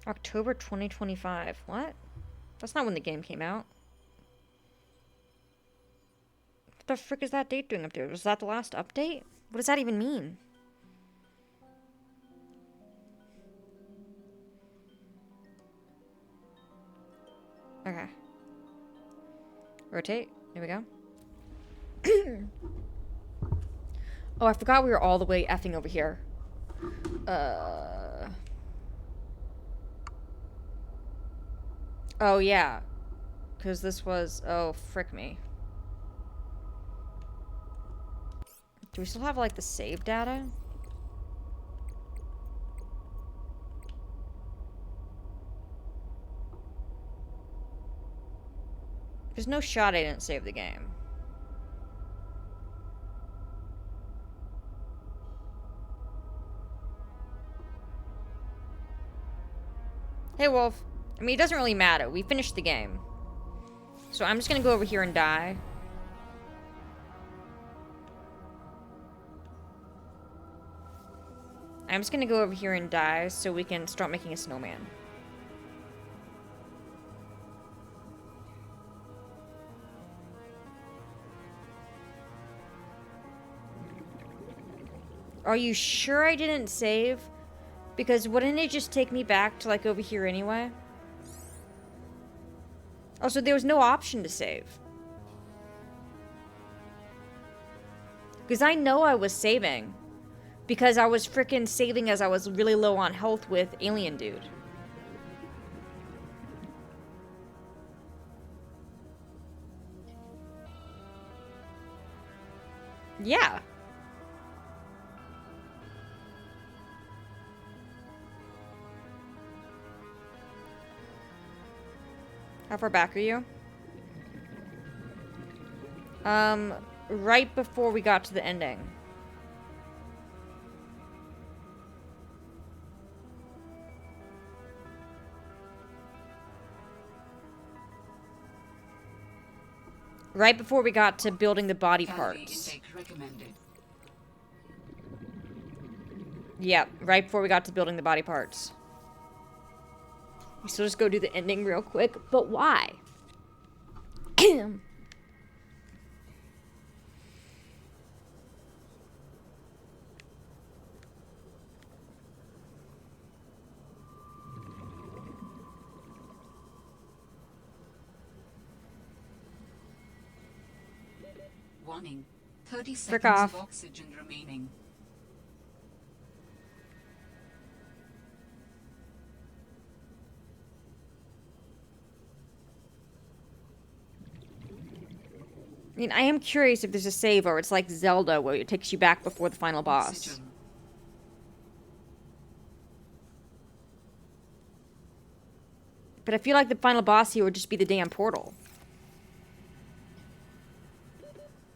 October 2025. What? That's not when the game came out. What the frick is that date doing up there? Was that the last update? What does that even mean? Okay. Rotate. There we go. Oh, I forgot we were all the way effing over here. Oh, yeah. Because this was... Oh, frick me. Do we still have, like, the save data? There's no shot I didn't save the game. Hey, Wolf. I mean, it doesn't really matter. We finished the game. So I'm just gonna go over here and die. I'm just gonna go over here and die so we can start making a snowman. Are you sure I didn't save? Because wouldn't it just take me back to, like, over here anyway? Also, there was no option to save. Because I know I was saving. Because I was freaking saving as I was really low on health with Alien Dude. Yeah. How far back are you? Right before we got to the ending. Right before we got to building the body parts. Yeah, right before we got to building the body parts. We still just go do the ending real quick, but why? Warning. 30 Frick seconds off. of oxygen remaining. I mean, I am curious if there's a save or it's like Zelda where it takes you back before the final boss. Oxygen. But I feel like the final boss here would just be the damn portal.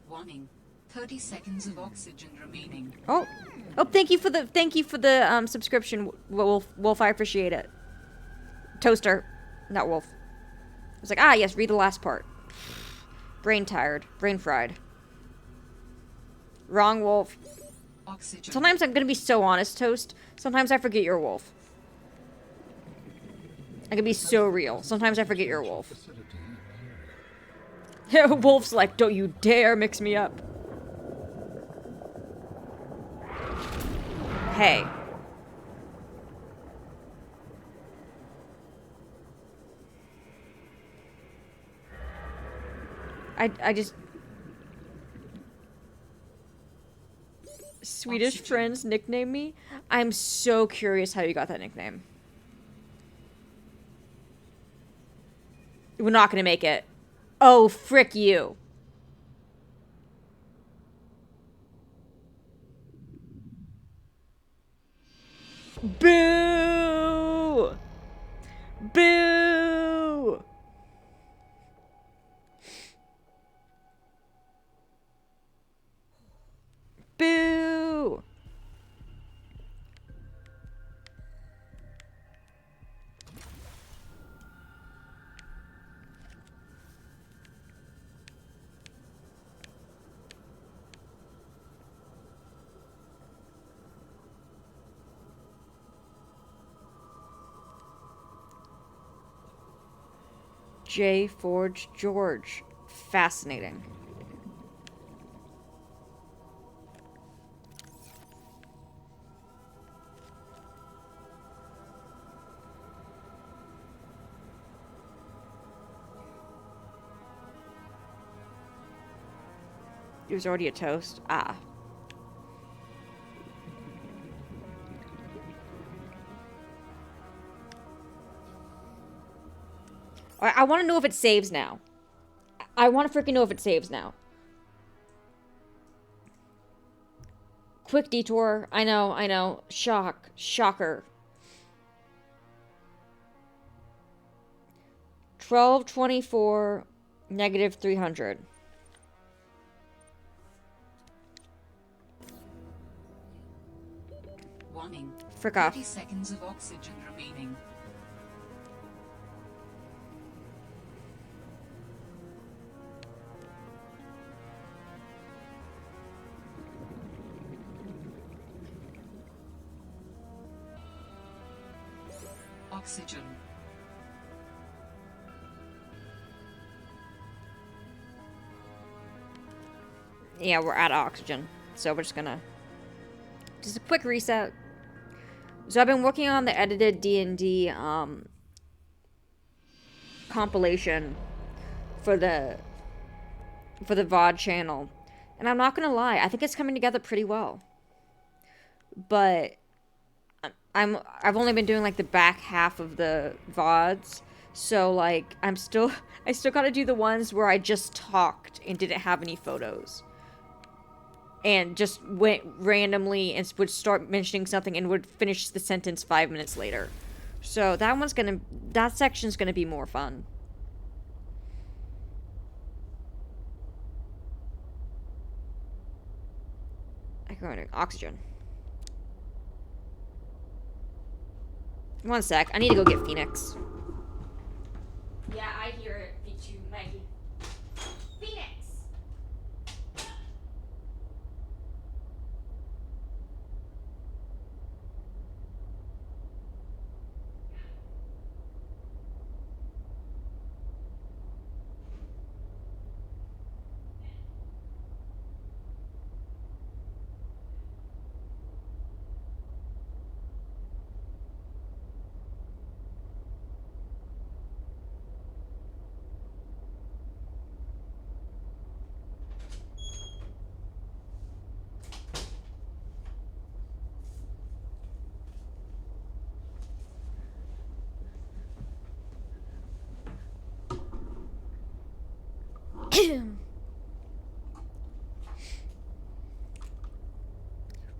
Warning. 30 seconds of oxygen remaining. Oh, thank you for the subscription, Wolf. I appreciate it. Toaster, not Wolf. I was like, ah, yes, read the last part. Brain tired, brain fried. Wrong, Wolf. Oxygen. Sometimes I'm gonna be so honest, Toast. Sometimes I forget you're a wolf. I can be so real. Sometimes I forget you're a wolf. Wolf's like, don't you dare mix me up. Hey. I just... Swedish friends nickname me? I'm so curious how you got that nickname. We're not gonna make it. Oh, frick you. Boo! Boo! Boo! J. Forge George. Fascinating. It was already a toast. Ah. I want to know if it saves now. I want to freaking know if it saves now. Quick detour. I know. Shocker. 1224 negative 300. Warning. Frick off. 30 seconds of oxygen remaining. Oxygen. Yeah, we're out of oxygen. So we're just gonna... Just a quick reset. So I've been working on the edited D&D compilation for the VOD channel. And I'm not gonna lie, I think it's coming together pretty well. But I've only been doing like the back half of the VODs. So like I still gotta do the ones where I just talked and didn't have any photos. And just went randomly and would start mentioning something and would finish the sentence 5 minutes later. So that section's gonna be more fun. I go into oxygen. One sec, I need to go get Phoenix. Yeah, I hear it. Me too, Maggie. Phoenix!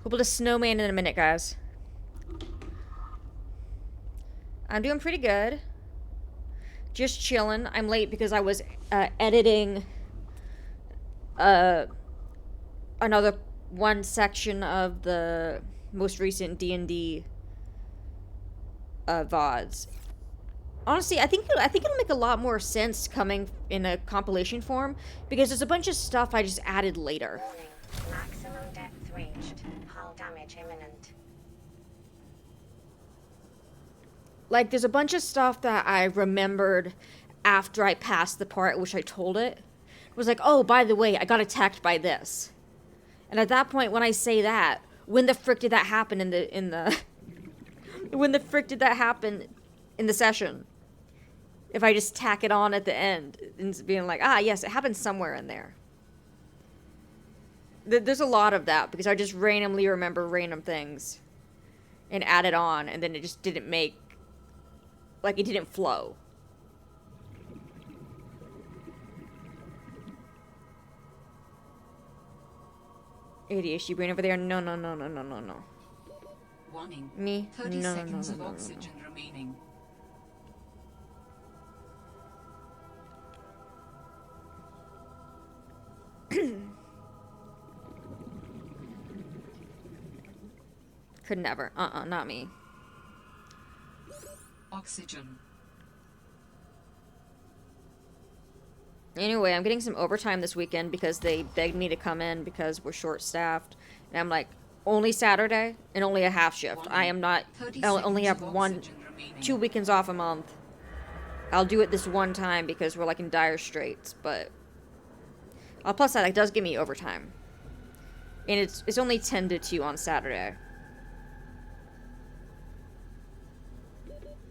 We'll build a snowman in a minute, guys. I'm doing pretty good. Just chilling. I'm late because I was editing another one section of the most recent D&D VODs. Honestly, I think it'll make a lot more sense coming in a compilation form because there's a bunch of stuff I just added later. Warning. Maximum depth reached. Hull damage imminent. Like, there's a bunch of stuff that I remembered after I passed the part, which I told it. It was like, oh, by the way, I got attacked by this. And at that point, when I say that, when the frick did that happen in the when the frick did that happen in the session? If I just tack it on at the end and being like, ah, yes, it happened somewhere in there. There's a lot of that because I just randomly remember random things and add it on, and then it just didn't make, like, it didn't flow. ADHD brain over there. No. Warning. Me? 30 No. seconds of oxygen remaining. Could never. Not me. Oxygen. Anyway, I'm getting some overtime this weekend because they begged me to come in because we're short-staffed. And I'm like, only Saturday and only a half shift. I am not, I only have 2 weekends off a month. I'll do it this one time because we're like in dire straits, but plus that it does give me overtime. And it's only 10 to 2 on Saturday.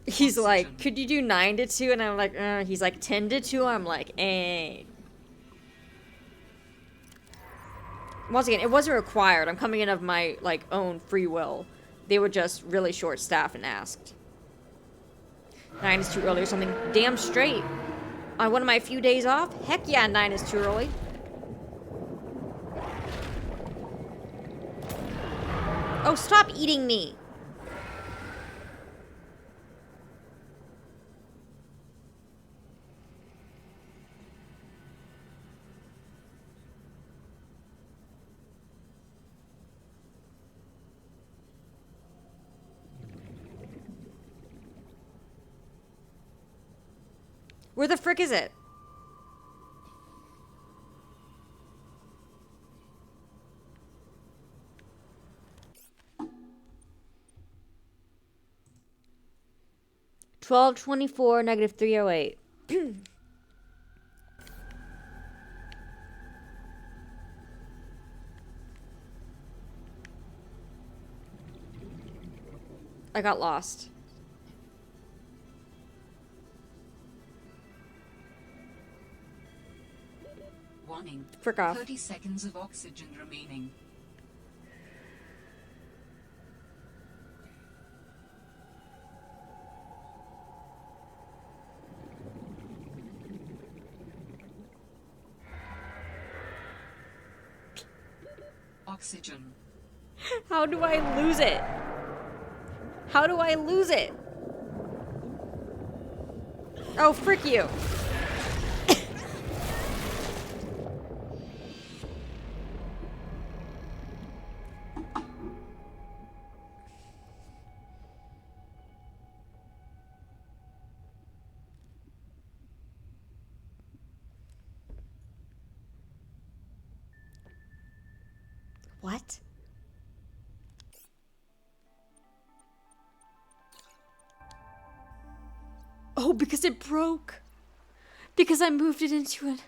He's like, could you do 9 to 2? And I'm like, he's like 10 to 2. I'm like, eh. Once again, it wasn't required. I'm coming in of my like own free will. They were just really short staffed and asked. 9 is too early or something. Damn straight. On one of my few days off? Heck yeah, 9 is too early. Oh, stop eating me. Where the frick is it? -1224, -308. I got lost. Warning. Frick off. 30 seconds of oxygen remaining. Oxygen. How do I lose it? How do I lose it? Oh, frick you. What? Oh, because it broke. Because I moved it into it.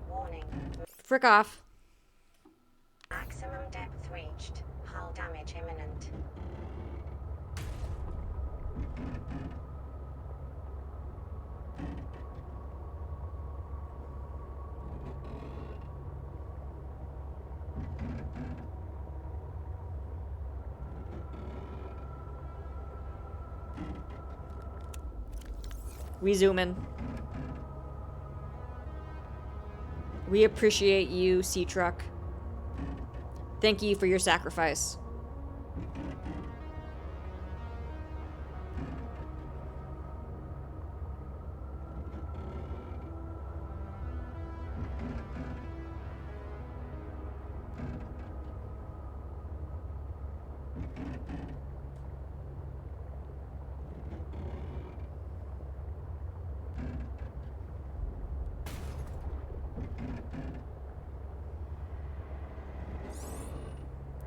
Warning. Frick off. Maximum depth reached. Hull damage imminent. We zoom in. We appreciate you, Sea Truck. Thank you for your sacrifice.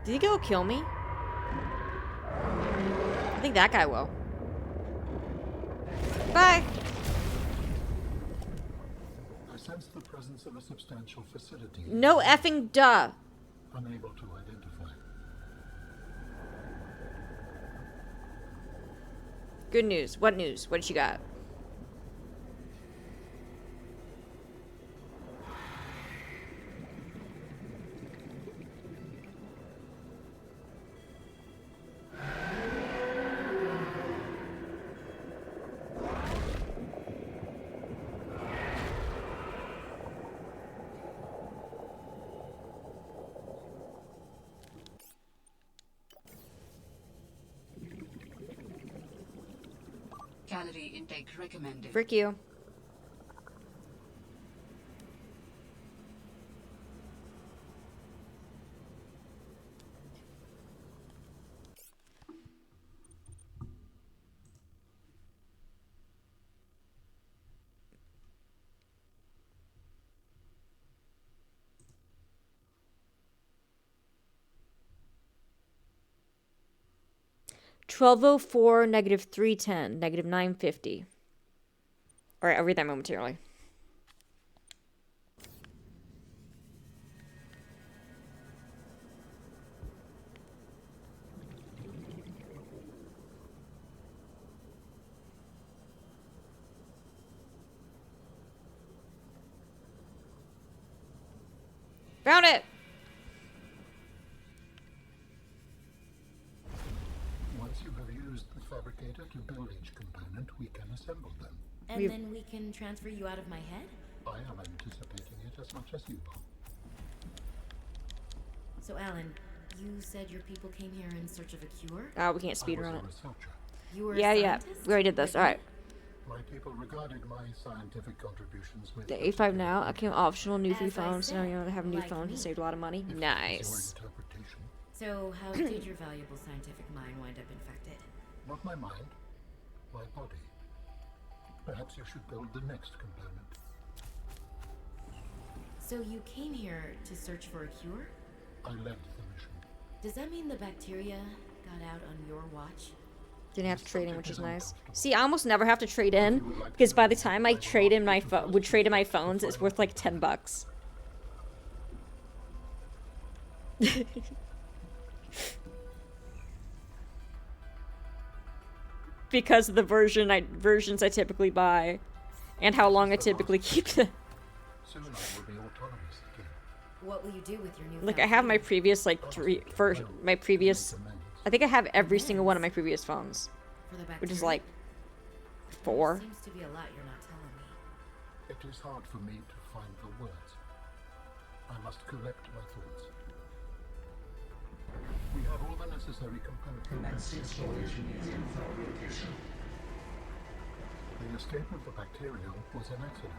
Did he go kill me? I think that guy will. Bye. I sense the presence of a substantial facility. No effing duh. Unable to identify. Good news. What news? What you got? Calorie intake recommended. Frick you. 1204, negative 310, negative 950. Alright, I'll read that momentarily. Found it! Once you have used the fabricator to build each component, we can assemble them. And then we can transfer you out of my head? I am anticipating it as much as you are. So, Alan, you said your people came here in search of a cure? Oh, we can't I speedrun was it. a researcher. You were Yeah, a yeah. scientist? We already did this. Like Alright. My people regarded my scientific contributions with The A5 now. I came optional new As 3 I phones. Now said, you know, have new like phones me. and saved a lot of money. If Nice. Your interpretation, So, how did your valuable scientific mind wind up infected? not my mind, my body. Perhaps you should build the next component. So, you came here to search for a cure? I led the mission. Does that mean the bacteria got out on your watch? Didn't have to trade in, which is nice. See, I almost never have to trade in because by the time I trade in my trade in my phones, it's worth like $10. Because of the versions I typically buy, and how long I typically keep them. Soon I will be autonomous again. What will you do with your new Like I have my previous like my previous. I think I have every single one of my previous phones, for the bacteria? which is like 4. Seems to be a lot you're not telling me. It is hard for me to find the words. I must collect my thoughts. We have all the necessary components. Commencing storage immediate fabrication. The escape of the bacteria was an accident.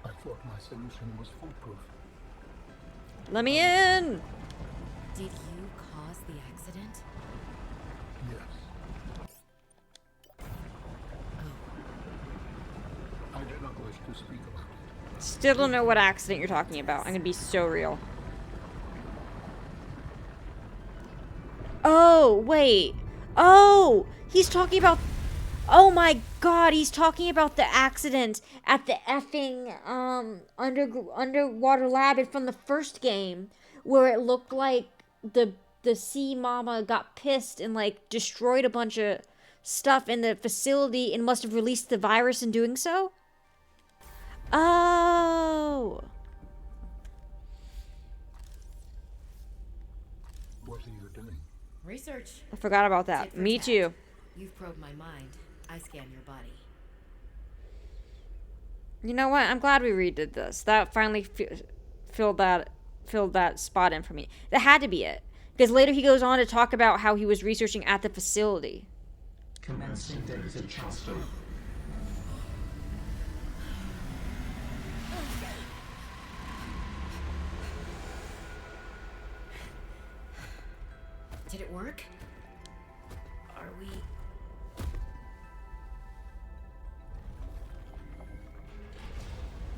I thought my solution was foolproof. Let me in. Did you cause the accident? Yes. I do not wish to speak about it. Still don't know what accident you're talking about. I'm gonna be so real. Oh, wait. Oh, he's talking about... Oh my god, he's talking about the accident at the effing underwater lab from the first game where it looked like the sea mama got pissed and like destroyed a bunch of stuff in the facility and must have released the virus in doing so? Oh. What are you doing? Research. I forgot about that. Tit for Me tat. too. You've probed my mind. I scan your body. You know what? I'm glad we redid this. That finally filled that spot in for me. That had to be it. Because later he goes on to talk about how he was researching at the facility. Commencing data transfer. Did it work? Are we...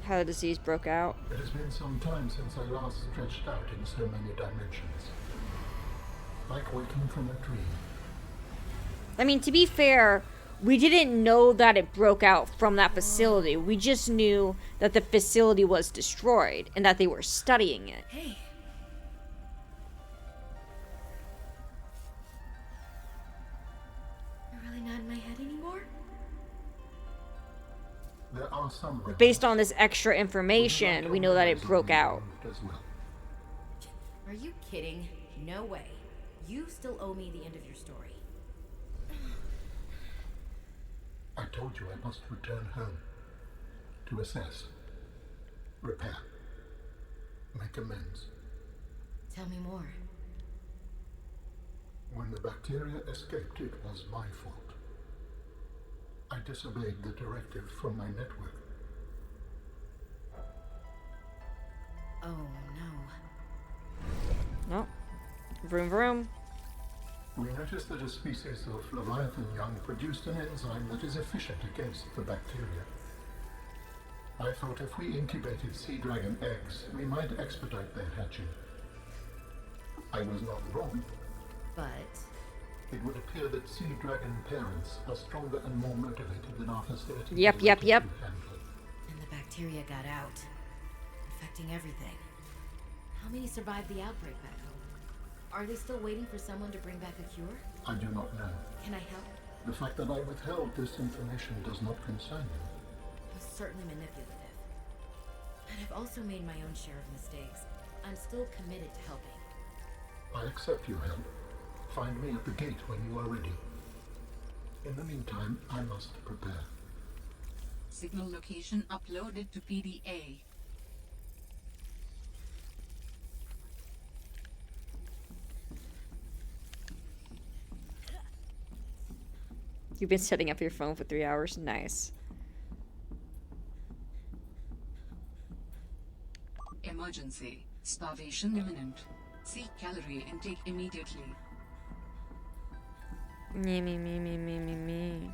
How the disease broke out. It has been some time since I last stretched out in so many dimensions. Like waking from a dream. I mean, to be fair, we didn't know that it broke out from that facility. We just knew that the facility was destroyed and that they were studying it. Hey. You're really not in my head anymore? There are some Based on this extra information, we know that it broke out. as well. Are you kidding? No way. You still owe me the end of your story. I told you I must return home to assess, repair, make amends. Tell me more. When the bacteria escaped, it was my fault. I disobeyed the directive from my network. Oh no. No. Vroom vroom. We noticed that a species of Leviathan young produced an enzyme that is efficient against the bacteria. I thought if we incubated sea dragon eggs, we might expedite their hatching. I was not wrong. But It would appear that sea dragon parents are stronger and more motivated than our facility. Yep. And the bacteria got out, infecting everything. How many survived the outbreak back home? Are they still waiting for someone to bring back a cure? I do not know. Can I help? The fact that I withheld this information does not concern you. It was certainly manipulative. And I've also made my own share of mistakes. I'm still committed to helping. I accept your help. Find me at the gate when you are ready. In the meantime, I must prepare. Signal location uploaded to PDA. You've been setting up your phone for 3 hours. Nice. Emergency. Starvation imminent. Seek calorie intake immediately. Me.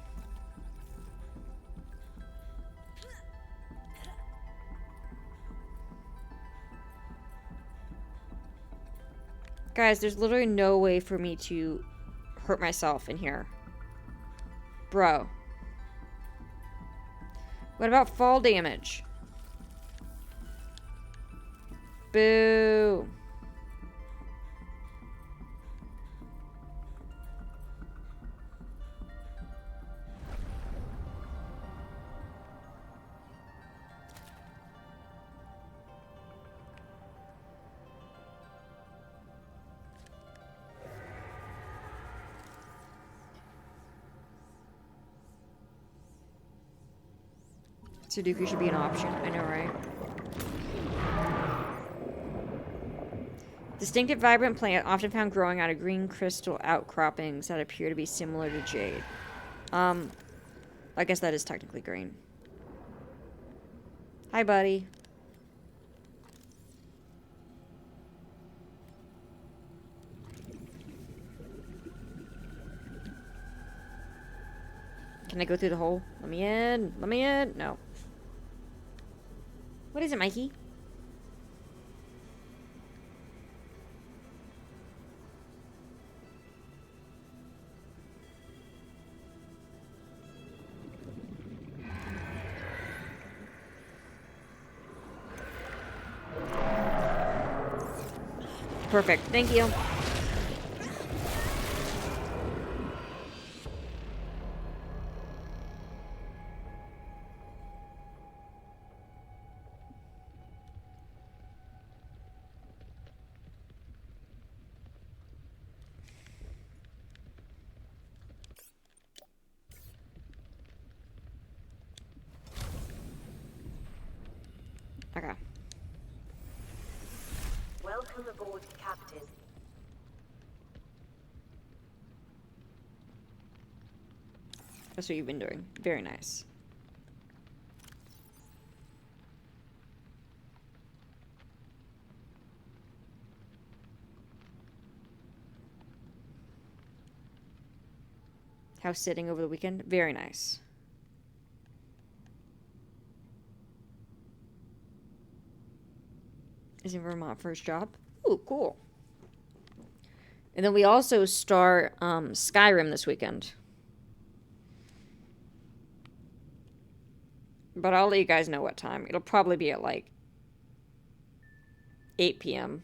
Guys, there's literally no way for me to hurt myself in here. Bro. What about fall damage? Boo. Sudoku should be an option. I know, right? Distinctive vibrant plant often found growing out of green crystal outcroppings that appear to be similar to jade. I guess that is technically green. Hi, buddy. Can I go through the hole? Let me in. Let me in. No. What is it, Mikey? Perfect. Thank you. Okay. Welcome aboard, Captain. That's what you've been doing. Very nice. House sitting over the weekend. Very nice. Is in Vermont for his job. Ooh, cool. And then we also start Skyrim this weekend. But I'll let you guys know what time. It'll probably be at like 8 p.m.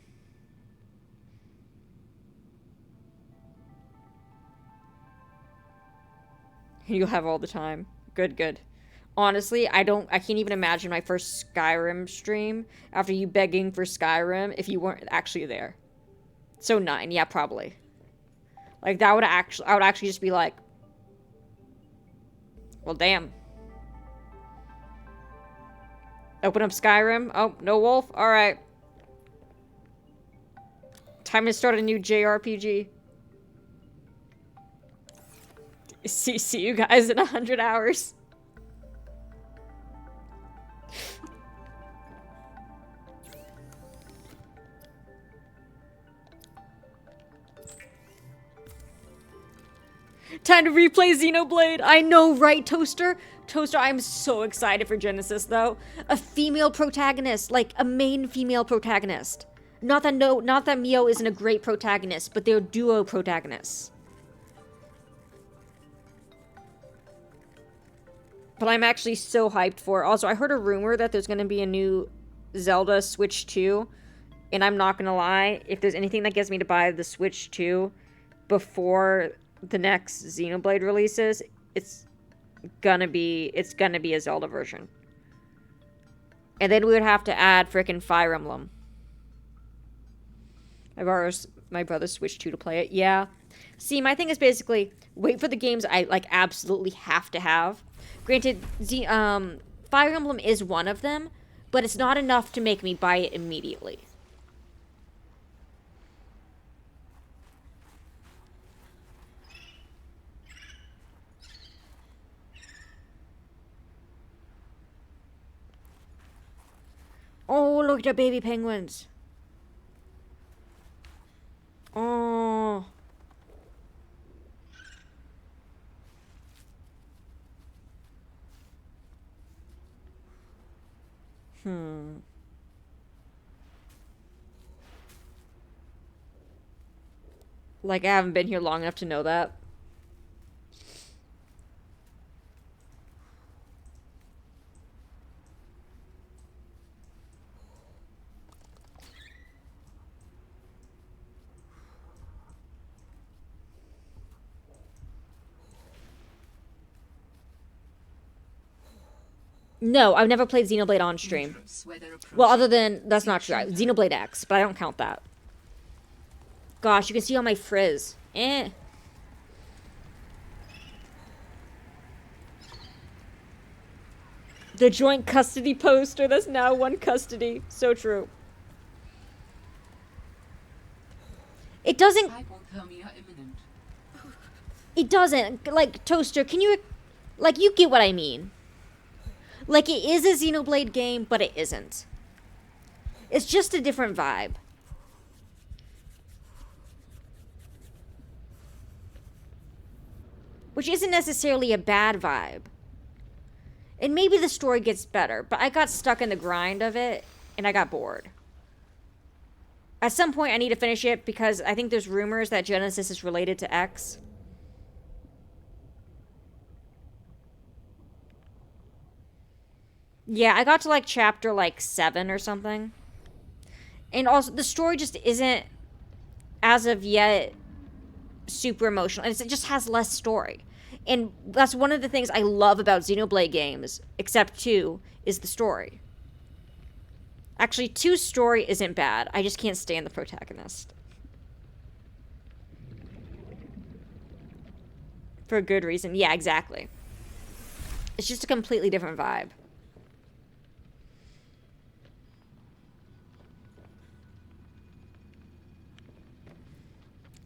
You'll have all the time. Good. Honestly, I can't even imagine my first Skyrim stream after you begging for Skyrim if you weren't actually there. So 9, yeah, probably. Like I would actually just be like, well, damn. Open up Skyrim. Oh, no wolf. All right. Time to start a new JRPG. See you guys in 100 hours. Time to replay Xenoblade. I know, right, Toaster? Toaster, I'm so excited for Genesis, though. A female protagonist, like a main female protagonist. Not that Mio isn't a great protagonist, but they're duo protagonists. But I'm actually so hyped for it. Also, I heard a rumor that there's going to be a new Zelda Switch 2. And I'm not going to lie, if there's anything that gets me to buy the Switch 2 before the next Xenoblade releases, it's gonna be a Zelda version. And then we would have to add frickin' Fire Emblem. I borrowed my brother's Switch 2 to play it. Yeah. See, my thing is basically wait for the games I like absolutely have to have. Granted, Fire Emblem is one of them, but it's not enough to make me buy it immediately. Oh, look at the baby penguins. Oh. Like, I haven't been here long enough to know that. No, I've never played Xenoblade on stream. Well, other than, that's not true. Xenoblade X, but I don't count that. Gosh, you can see all my frizz. Eh. The joint custody poster, that's now one custody. So true. It doesn't... Hypothermia imminent. It doesn't. Like, Toaster, can you... Like, you get what I mean. Like, it is a Xenoblade game, but it isn't. It's just a different vibe. Which isn't necessarily a bad vibe. And maybe the story gets better, but I got stuck in the grind of it, and I got bored. At some point, I need to finish it, because I think there's rumors that Genesis is related to X. Yeah, I got to, like, chapter, like, 7 or something. And also, the story just isn't, as of yet, super emotional. And it just has less story. And that's one of the things I love about Xenoblade games, except 2, is the story. Actually, 2's story isn't bad. I just can't stand the protagonist. For a good reason. Yeah, exactly. It's just a completely different vibe.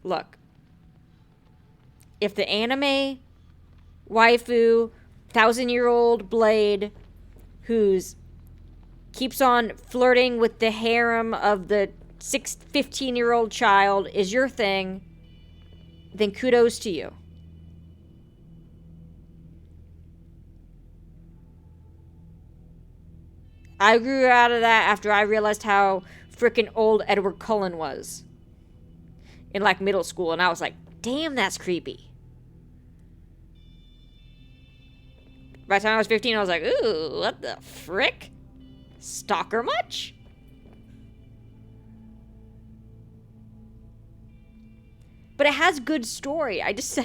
Look, if the anime waifu 1,000-year-old Blade who's keeps on flirting with the harem of the 15-year-old child is your thing, then kudos to you. I grew out of that after I realized how freaking old Edward Cullen was. In, like, middle school, and I was like, damn, that's creepy. By the time I was 15, I was like, ooh, what the frick? Stalker much? But it has good story. I just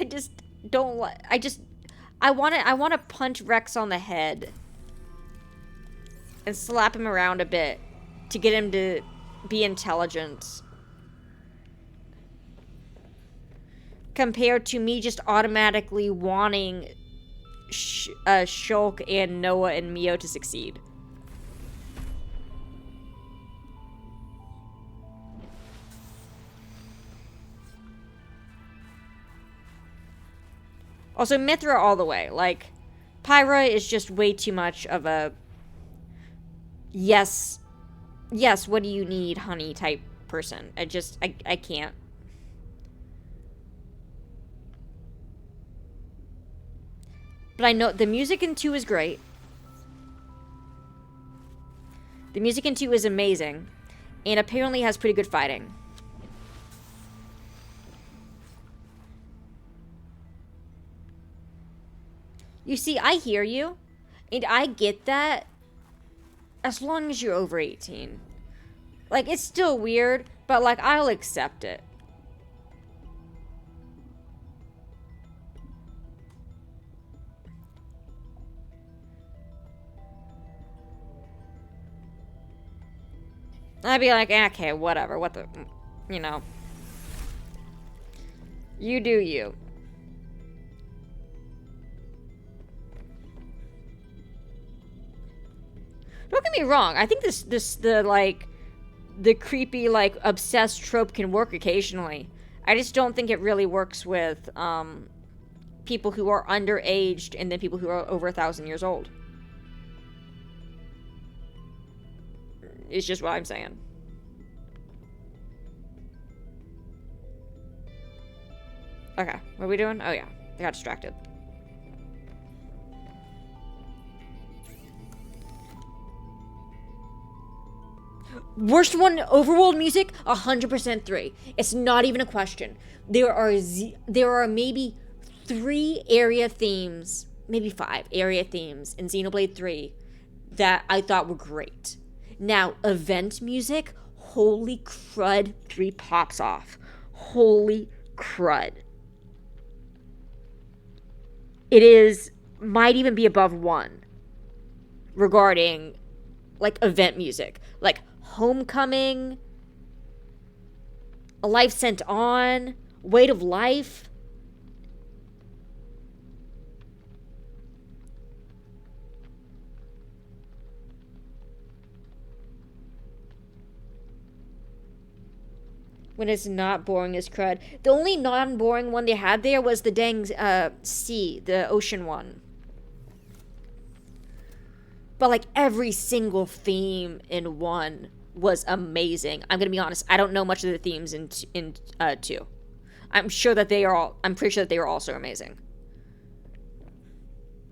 don't like, I want to punch Rex on the head and slap him around a bit to get him to be intelligent. Compared to me just automatically wanting Shulk and Noah and Mio to succeed. Also, Mithra all the way. Like, Pyra is just way too much of a yes, what do you need, honey type person. I can't. But I know the music in 2 is great. The music in 2 is amazing. And apparently has pretty good fighting. You see, I hear you. And I get that as long as you're over 18. Like, it's still weird, but, like, I'll accept it. I'd be like, okay, whatever, what the, you know. You do you. Don't get me wrong, I think the creepy, like, obsessed trope can work occasionally. I just don't think it really works with, people who are underaged and then people who are over 1,000 years old. It's just what I'm saying. Okay, what are we doing? Oh yeah, I got distracted. Worst one, overworld music, 100% 3. It's not even a question. There are maybe 3 area themes, maybe 5 area themes in Xenoblade 3 that I thought were great. Now, event music, holy crud, 3 pops off. Holy crud. It might even be above 1 regarding, like, event music. Like, Homecoming, A Life Sent On, Weight of Life. When it's not boring as crud. The only non-boring one they had there was the dang sea, the ocean one. But, like, every single theme in 1 was amazing. I'm gonna be honest, I don't know much of the themes in 2. I'm pretty sure that they are also amazing.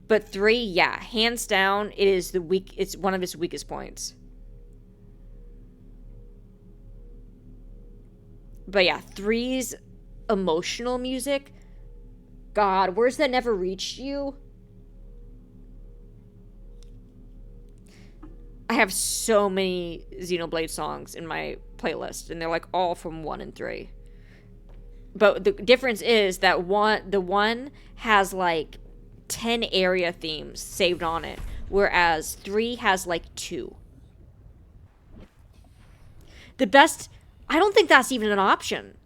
But 3, yeah, hands down, it's one of its weakest points. But yeah, 3's emotional music, God, Words That Never Reached You. I have so many Xenoblade songs in my playlist, and they're like all from 1 and 3. But the difference is that the one has like 10 area themes saved on it, whereas 3 has like 2. The best, I don't think that's even an option.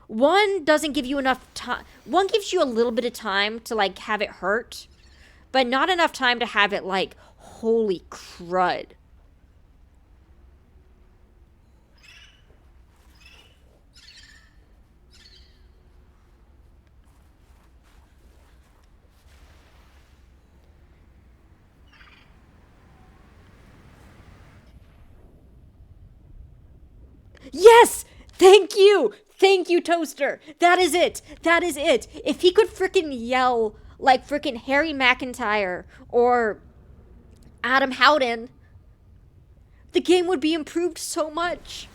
1 doesn't give you enough time. 1 gives you a little bit of time to like have it hurt, but not enough time to have it like, holy crud. Yes! Thank you! Thank you, Toaster! That is it! That is it! If he could frickin' yell like frickin' Harry McIntyre or Adam Howden, the game would be improved so much.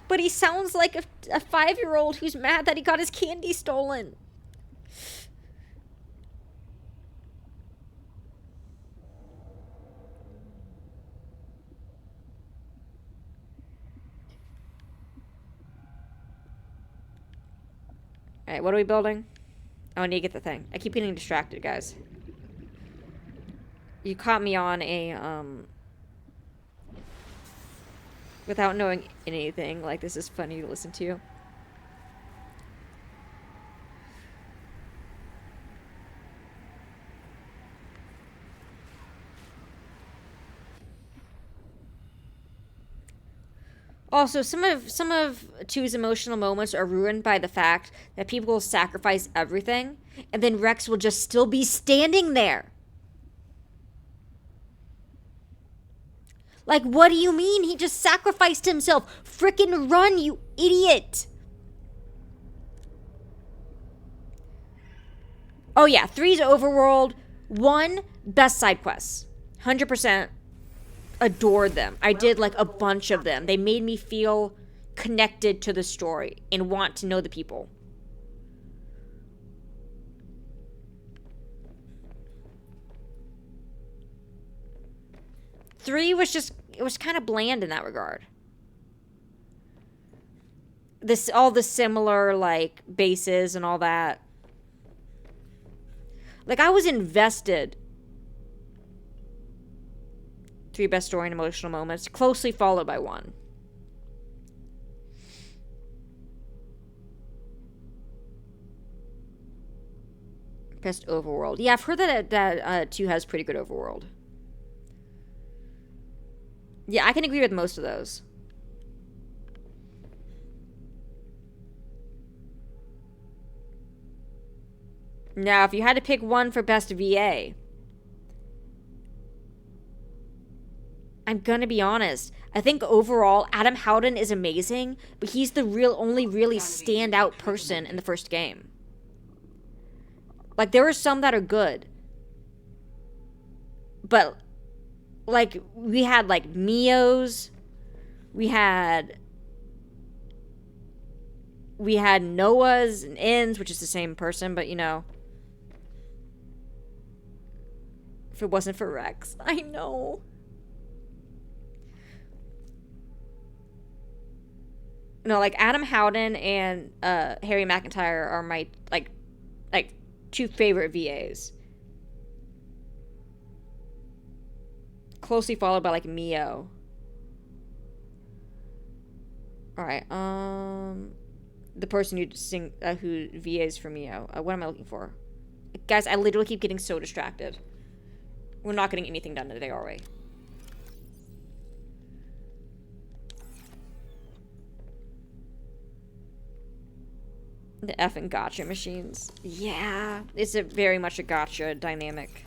But he sounds like a 5-year-old who's mad that he got his candy stolen. Alright, what are we building? Oh, I need to get the thing. I keep getting distracted, guys. You caught me on a, without knowing anything. Like, this is funny to listen to. Also, some of 2's emotional moments are ruined by the fact that people will sacrifice everything, and then Rex will just still be standing there. Like, what do you mean? He just sacrificed himself. Frickin' run, you idiot. Oh yeah, 3's overworld. 1, best side quests. 100%. Adored them. I did like a bunch of them. They made me feel connected to the story and want to know the people. 3 was just, it was kind of bland in that regard. All the similar, like, bases and all that. Like, I was invested. 3 best story and emotional moments, closely followed by 1. Best overworld. Yeah, I've heard that 2 has pretty good overworld. Yeah, I can agree with most of those. Now, if you had to pick one for best VA, I'm gonna be honest. I think overall, Adam Howden is amazing, but he's the only really standout person in the first game. Like, there are some that are good. But, like, we had, like, Mio's. We had Noah's and In's, which is the same person, but, you know. If it wasn't for Rex. I know. No, like, Adam Howden and Harry McIntyre are my, like 2 favorite VAs. Closely followed by, like, Mio. Alright, the person who VAs for Mio. What am I looking for? Guys, I literally keep getting so distracted. We're not getting anything done today, are we? The effing gotcha machines. Yeah, it's very much a gotcha dynamic.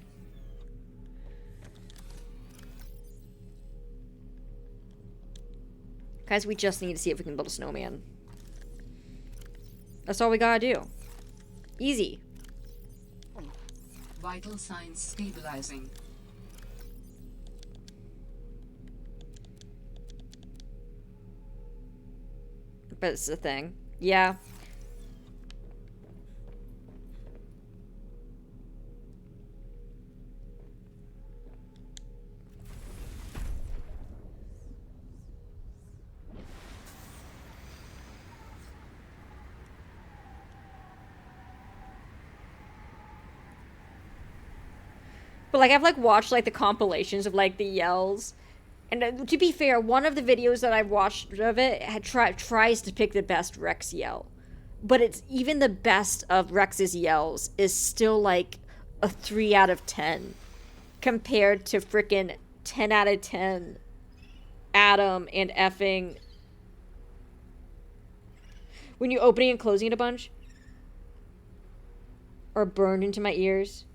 Guys, we just need to see if we can build a snowman. That's all we gotta do. Easy. Vital signs stabilizing. But it's the thing. Yeah. But, like, I've, like, watched, like, the compilations of, like, the yells. And to be fair, one of the videos that I've watched of it tries to pick the best Rex yell. But it's even the best of Rex's yells is still, like, a 3 out of 10. Compared to frickin' 10 out of 10 Adam and effing... When you're opening and closing it a bunch. Or burned into my ears.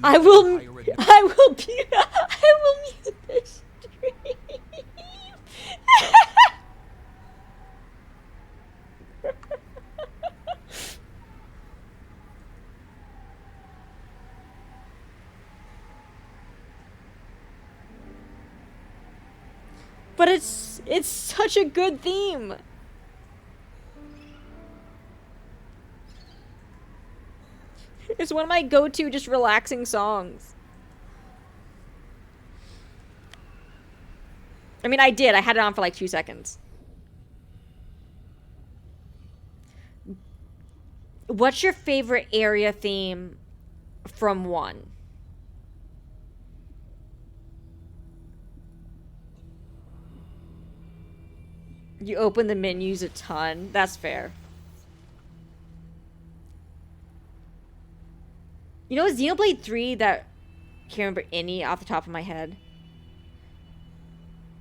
I will mute this stream. But it's such a good theme. It's one of my go-to just relaxing songs. I mean, I had it on for like 2 seconds. What's your favorite area theme from 1? You open the menus a ton. That's fair. You know, Xenoblade 3 that... Can't remember any off the top of my head.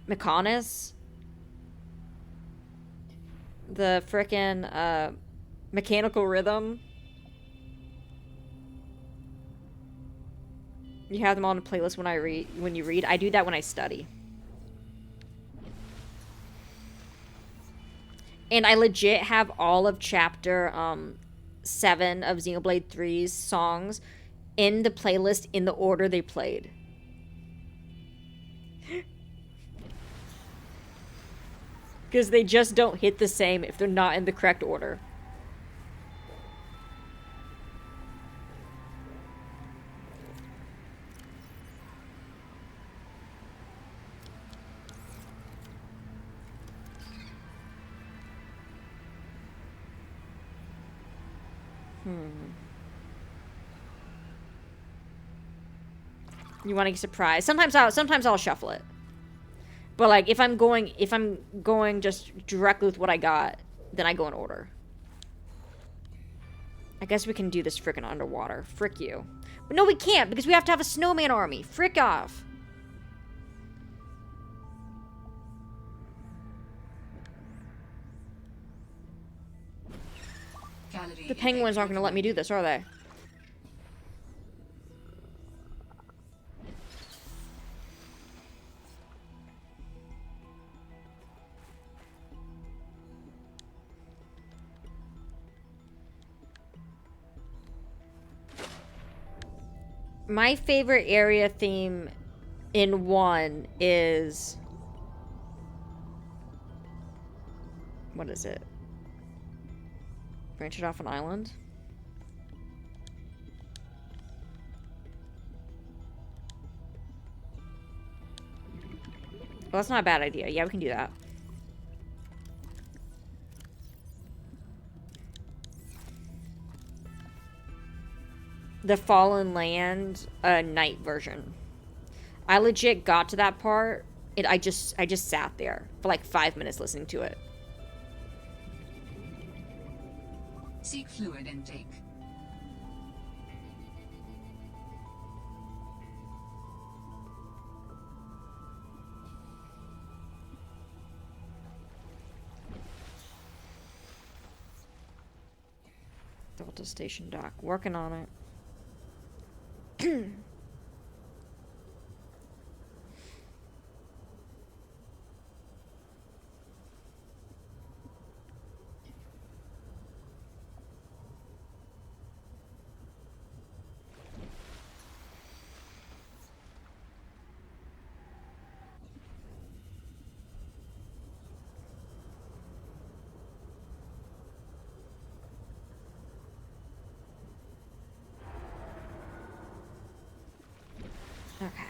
Mechonis? The frickin' Mechanical Rhythm? You have them all in a playlist when you read. I do that when I study. And I legit have all of chapter 7 of Xenoblade 3's songs in the playlist in the order they played. Because they just don't hit the same if they're not in the correct order. You want to get surprised. Sometimes I'll shuffle it. But like if I'm going just directly with what I got, then I go in order. I guess we can do this frickin' underwater. Frick you. But no, we can't because we have to have a snowman army. Frick off. Gallery The penguins aren't going to let me do this, are they? My favorite area theme in 1 is... What is it? Branch it off an island? Well, that's not a bad idea. Yeah, we can do that. The Fallen Land night version. I legit got to that part and I just sat there for like 5 minutes listening to it. Seek fluid intake. Delta Station dock. Working on it. Okay.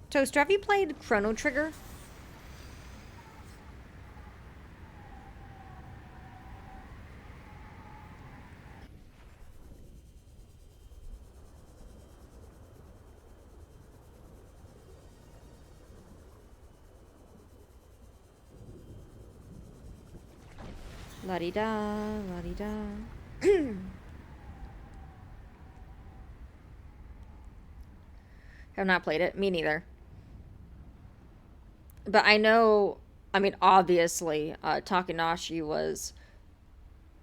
Toaster, have you played Chrono Trigger? La-di-da, la-di-da. Have not played it. Me neither. But I know, I mean, obviously, Takanashi was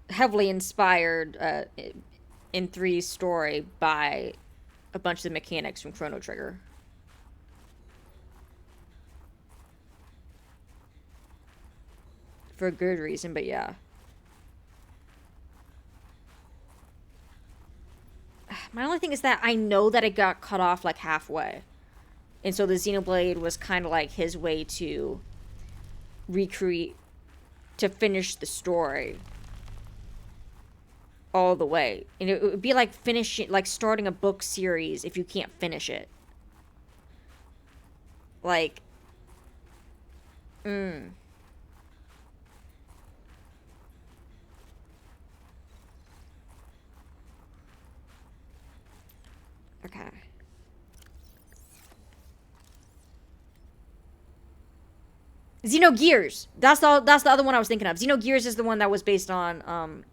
heavily inspired in 3's story by a bunch of the mechanics from Chrono Trigger. For a good reason, but yeah. My only thing is that I know that it got cut off like halfway. And so the Xenoblade was kind of like his way to recreate, to finish the story all the way. And it would be like finishing, like starting a book series if you can't finish it. Like, Okay. Xenogears. That's the other one I was thinking of. Xenogears is the one that was based on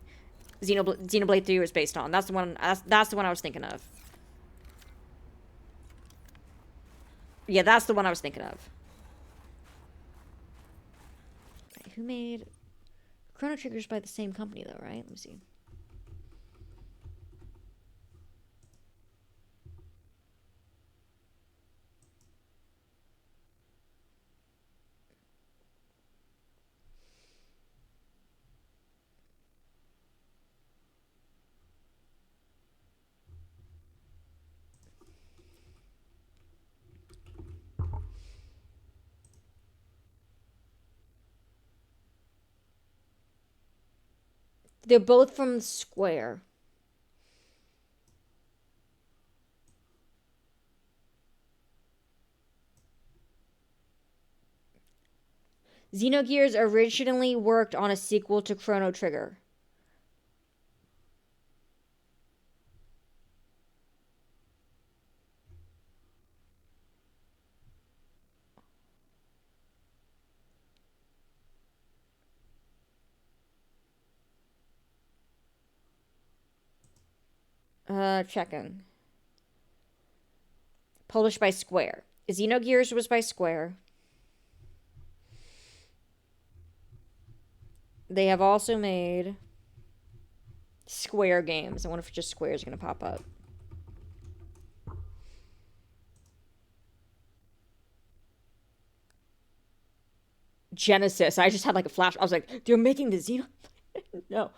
Xenoblade 3 was based on. That's the one I was thinking of. Yeah, that's the one I was thinking of. Who made Chrono Trigger's by the same company though, right? Let me see. They're both from Square. Xenogears originally worked on a sequel to Chrono Trigger. Checking. Published by Square. Xenogears was by Square. They have also made Square games. I wonder if just Square is going to pop up. Genesis. I just had like a flash. I was like, they're making the Xeno... No.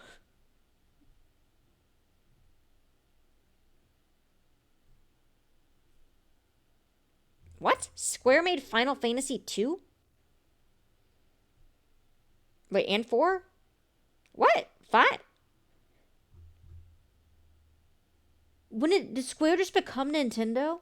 What? Square made Final Fantasy 2? Wait, and 4? What? 5? Did Square just become Nintendo?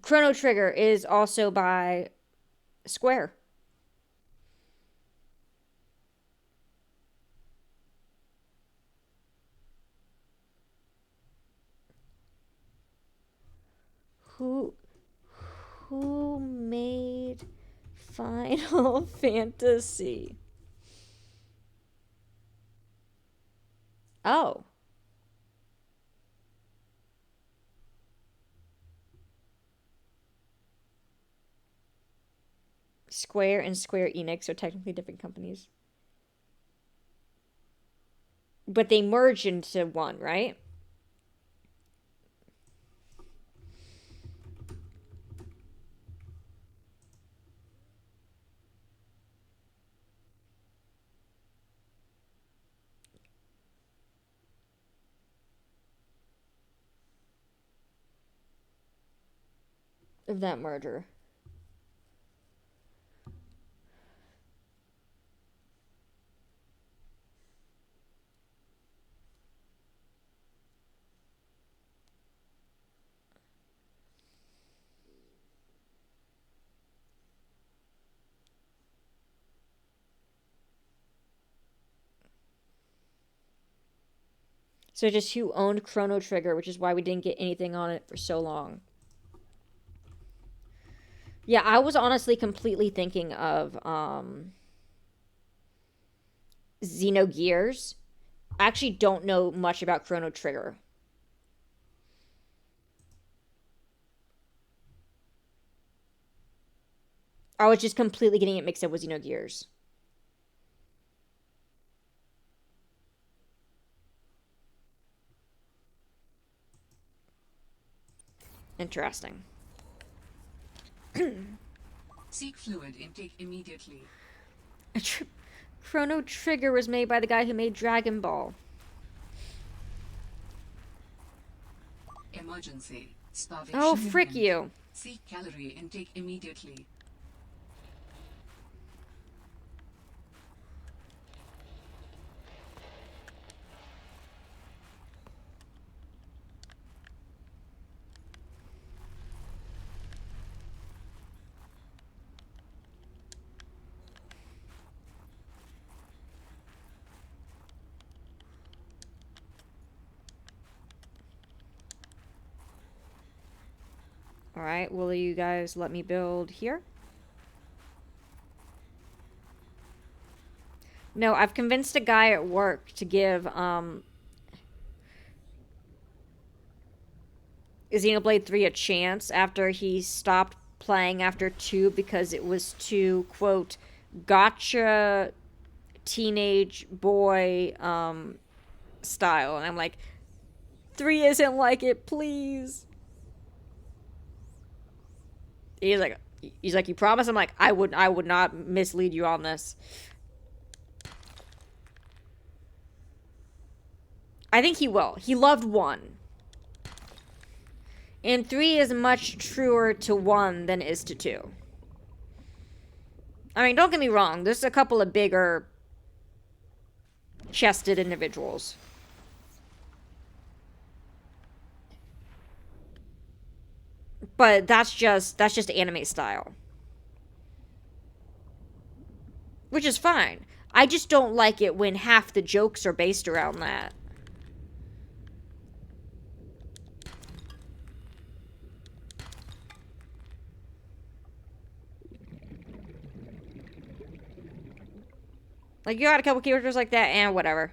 Chrono Trigger is also by Square. Who made Final Fantasy? Oh. Square and Square Enix are technically different companies. But they merged into one, right? Of that merger. So just who owned Chrono Trigger, which is why we didn't get anything on it for so long. Yeah, I was honestly completely thinking of Xenogears. I actually don't know much about Chrono Trigger. I was just completely getting it mixed up with Xenogears. Interesting. Seek fluid intake immediately. Chrono Trigger was made by the guy who made Dragon Ball. Emergency. Starvation Oh, frick imminent. you. Seek calorie intake immediately. Alright, will you guys let me build here? No, I've convinced a guy at work to give Xenoblade 3 a chance after he stopped playing after 2 because it was too, quote, gotcha teenage boy style. And I'm like, 3 isn't like it, please. He's like, you promise? I'm like, I would not mislead you on this. I think he will. He loved 1. And 3 is much truer to 1 than it is to 2. I mean, don't get me wrong. There's a couple of bigger chested individuals. But that's just anime style. Which is fine. I just don't like it when half the jokes are based around that. Like, you got a couple characters like that, and whatever.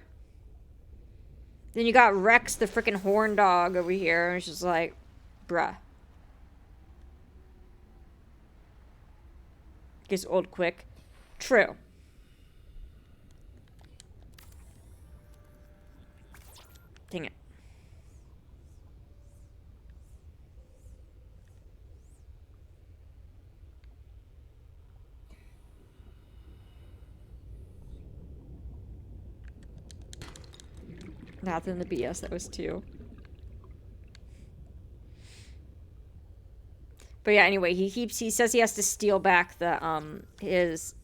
Then you got Rex, the freaking horn dog, over here, and it's just like, bruh. Gets old quick. True. Dang it. Nothing the BS, that was 2. But yeah, anyway, he says he has to steal back the his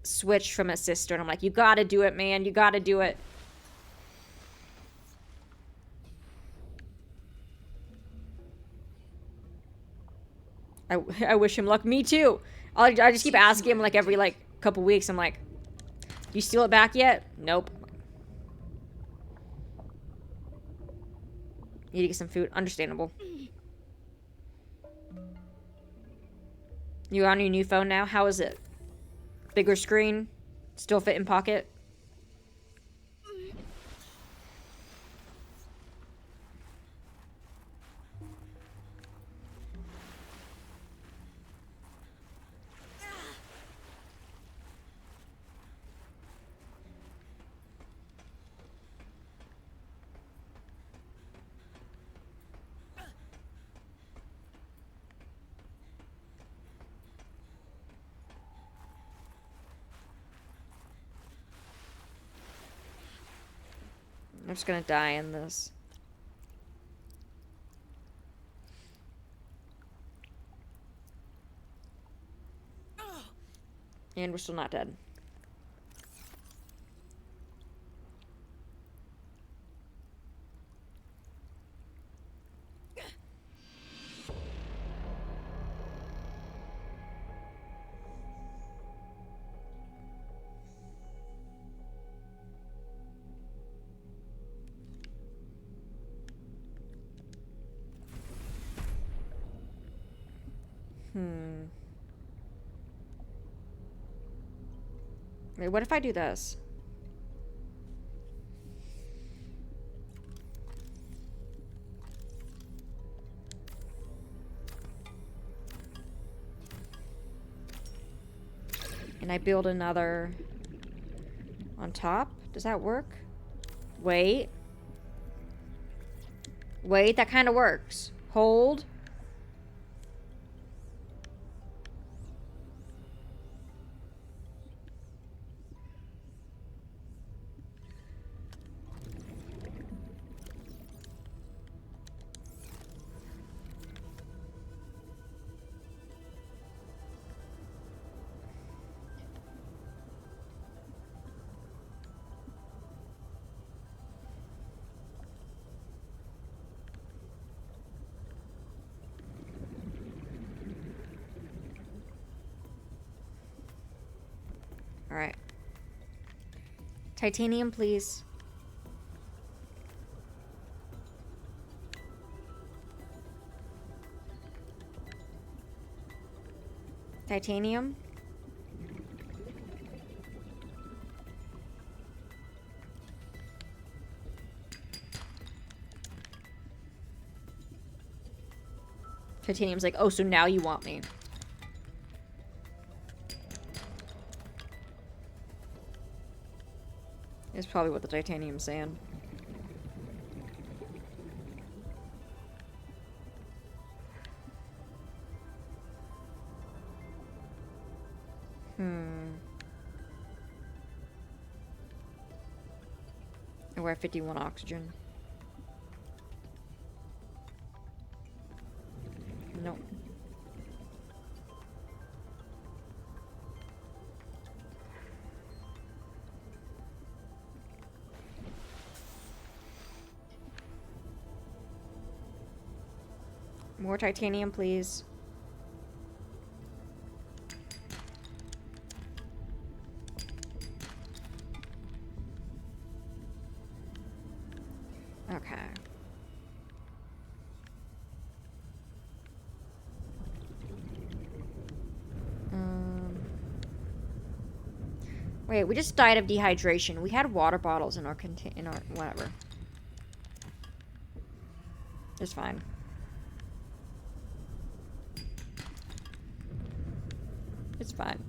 Switch from his sister, and I'm like, you gotta do it, man, you gotta do it. I wish him luck. Me too. I just keep asking him like every like couple weeks. I'm like, you steal it back yet? Nope. Need to get some food. Understandable. You on your new phone now? How is it? Bigger screen? Still fit in pocket? I'm just gonna die in this. And we're still not dead. Wait, what if I do this? And I build another on top? Does that work? Wait. Wait, that kind of works. Hold. Alright. Titanium, please. Titanium. Titanium's like, oh, so now you want me. Is probably what the titanium's saying. And we're at 51 oxygen. Nope. More titanium, please. Okay. Wait, we just died of dehydration. We had water bottles in our whatever. It's fine. It's fine.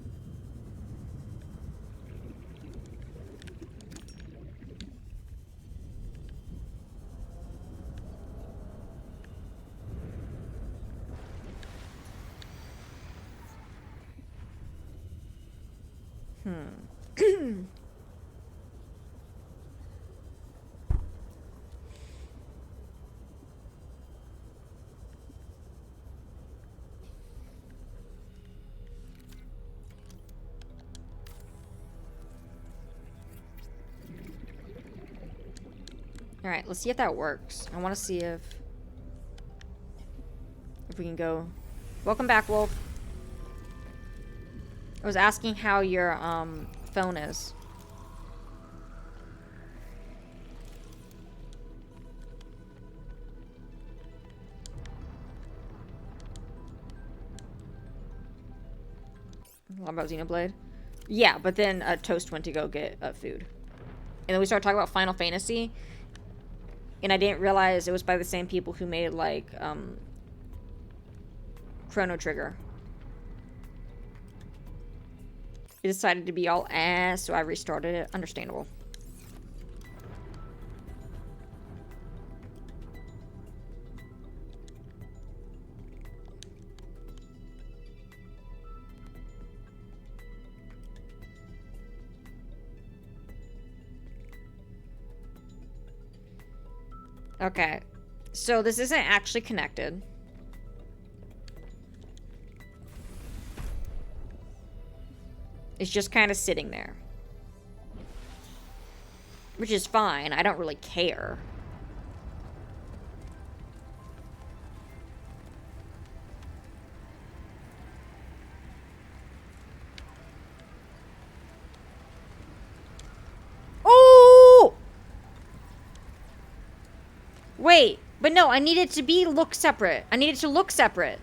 Alright, let's see if that works. I want to see if we can go. Welcome back, Wolf. I was asking how your phone is. What about Xenoblade? Yeah, but then Toast went to go get food. And then we started talking about Final Fantasy. And I didn't realize it was by the same people who made, like, Chrono Trigger. It decided to be all ass, so I restarted it. Understandable. Okay, so this isn't actually connected. It's just kind of sitting there. Which is fine, I don't really care. Wait, but no, I need it to look separate. I need it to look separate.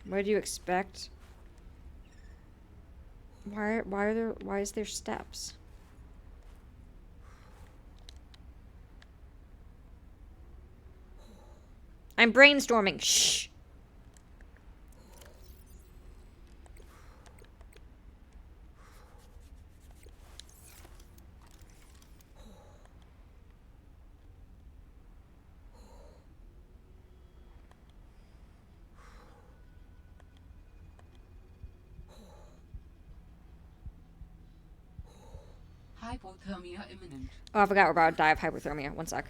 What do you expect? Why is there steps? I'm brainstorming. Shh. Hypothermia imminent. Oh, I forgot we're about to die of hypothermia. One sec.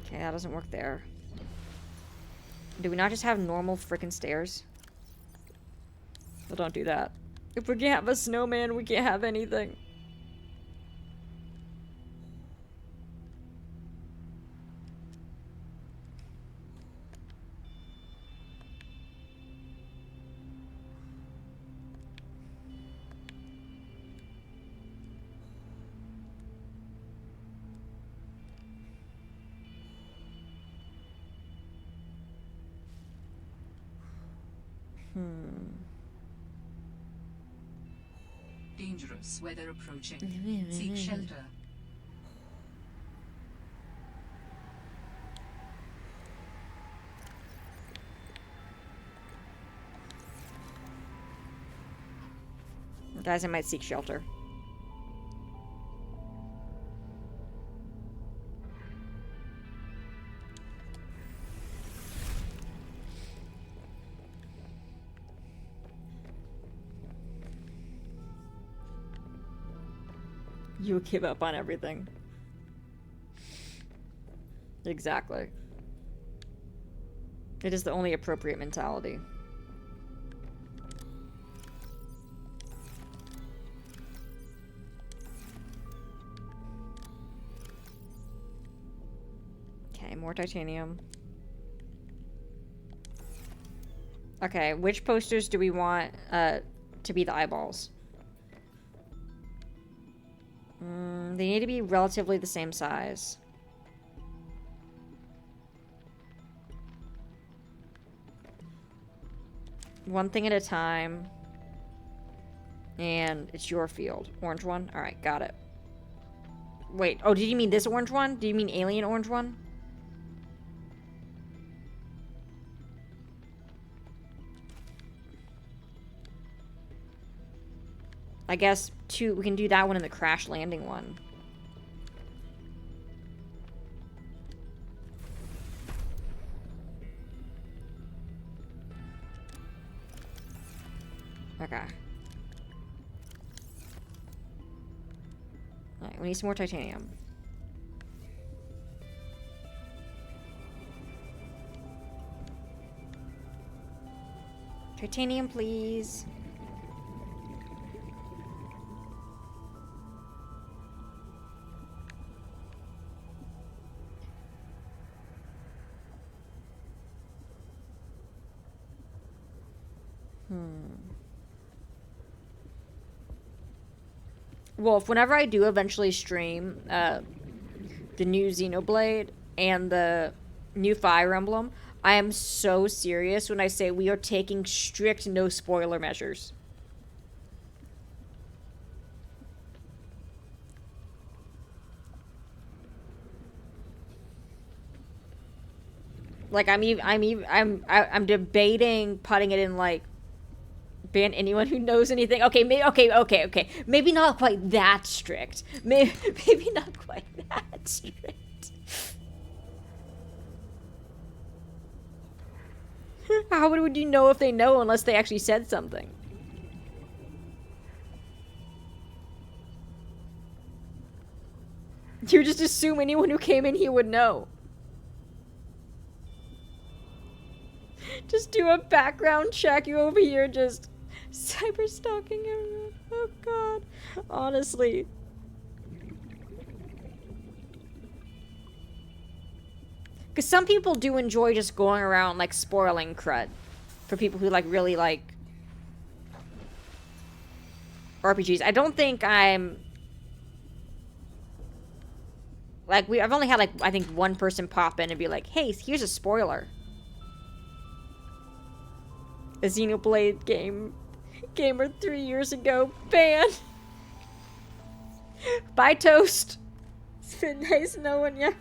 Okay, that doesn't work there. Do we not just have normal freaking stairs? Well, don't do that. If we can't have a snowman, we can't have anything. Dangerous weather approaching. Seek shelter. Guys, I might seek shelter. You would give up on everything. Exactly. It is the only appropriate mentality. Okay, more titanium. Okay, which posters do we want to be the eyeballs? They need to be relatively the same size. One thing at a time. And it's your field. Orange one? Alright, got it. Wait, oh, did you mean this orange one? Do you mean alien orange one? I guess we can do that one and the crash landing one. Okay. Alright, we need some more titanium. Titanium, please. Wolf, whenever I do eventually stream the new Xenoblade and the new Fire Emblem, I am so serious when I say we are taking strict no spoiler measures. Like I'm debating putting it in like ban anyone who knows anything. Okay, okay. Maybe not quite that strict. Maybe not quite that strict. How would you know if they know unless they actually said something? You just assume anyone who came in here would know. Just do a background check. You over here just cyber stalking everyone. Oh god. Honestly. Because some people do enjoy just going around like spoiling crud. For people who like really like RPGs. I don't think I'm like I've only had like I think one person pop in and be like, hey, here's a spoiler. A Xenoblade gamer 3 years ago banned. Bye, Toast. It's been nice knowing ya.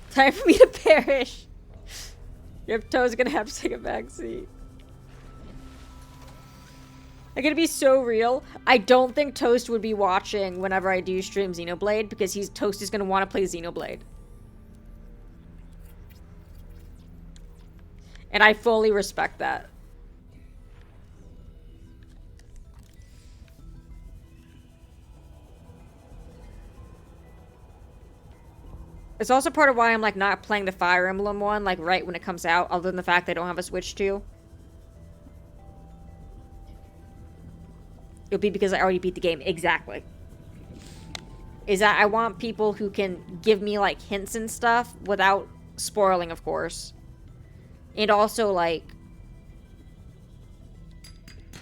Time for me to perish. Your Toad's gonna have to take a back seat. I'm gonna be so real. I don't think Toast would be watching whenever I do stream Xenoblade because Toast is gonna want to play Xenoblade. And I fully respect that. It's also part of why I'm like not playing the Fire Emblem one like right when it comes out, other than the fact I don't have a Switch 2. It'll be because I already beat the game. Exactly. Is that I want people who can give me like hints and stuff without spoiling, of course. And also like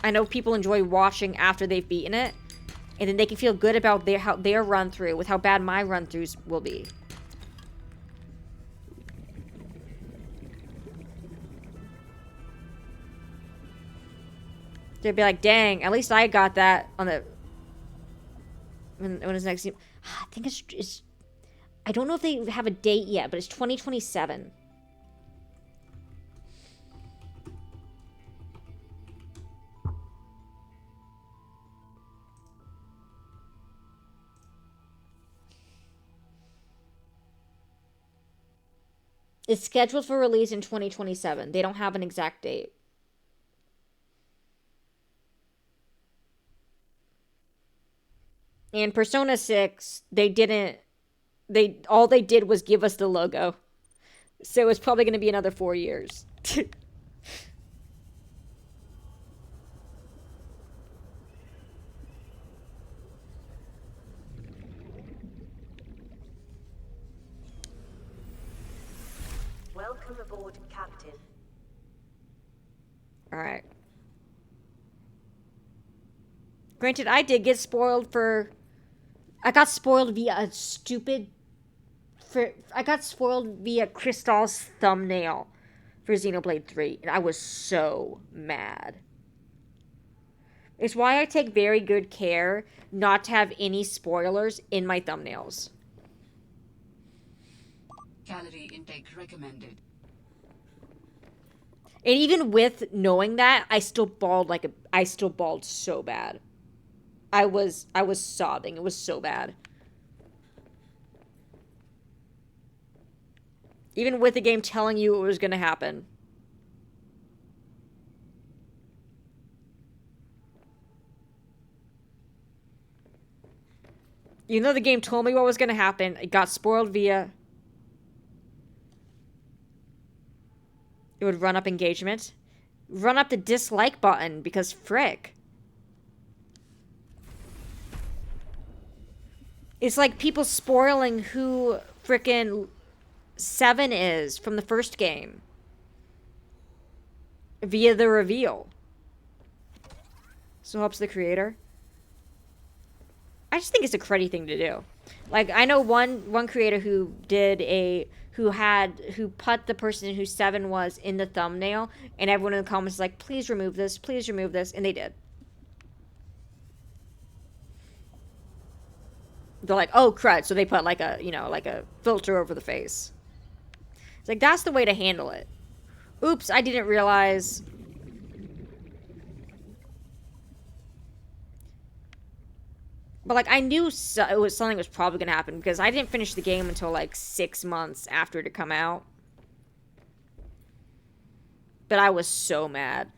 I know people enjoy watching after they've beaten it, and then they can feel good about their run through with how bad my run throughs will be. They'd be like, dang, at least I got that on the when is next? I think it's. I don't know if they have a date yet, but it's 2027. It's scheduled for release in 2027. They don't have an exact date. And Persona 6, all they did was give us the logo. So it's probably going to be another 4 years. Welcome aboard, Captain. Alright. Granted, I did get spoiled for... I got spoiled via a stupid... I got spoiled via Crystal's thumbnail for Xenoblade 3. And I was so mad. It's why I take very good care not to have any spoilers in my thumbnails. Calorie intake recommended. And even with knowing that, I still bawled so bad. I was sobbing. It was so bad. Even with the game telling you it was going to happen. Even though the game told me what was going to happen, it got spoiled via... It would run up engagement. Run up the dislike button, because frick. It's like people spoiling who frickin' 7 is from the first game. Via the reveal. So helps the creator. I just think it's a cruddy thing to do. Like, I know one creator who did who put the person who 7 was in the thumbnail, and everyone in the comments was like, please remove this, and they did. They're like, oh crud, so they put like a filter over the face. It's like, that's the way to handle it. Oops, I didn't realize. But, like, I knew something was probably going to happen because I didn't finish the game until, like, 6 months after it had come out. But I was so mad.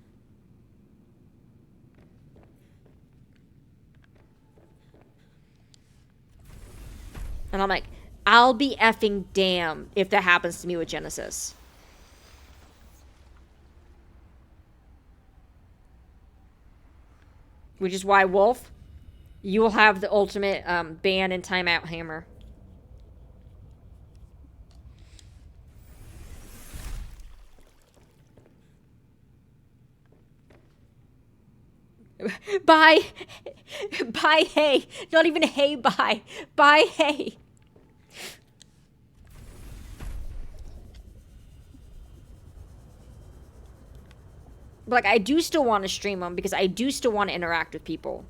And I'm like, I'll be effing damned if that happens to me with Genesis. Which is why, Wolf... You will have the ultimate ban and timeout hammer. Bye. Bye, hey. Not even hey, bye. Bye, hey. But, like, I do still want to stream them because I do still want to interact with people.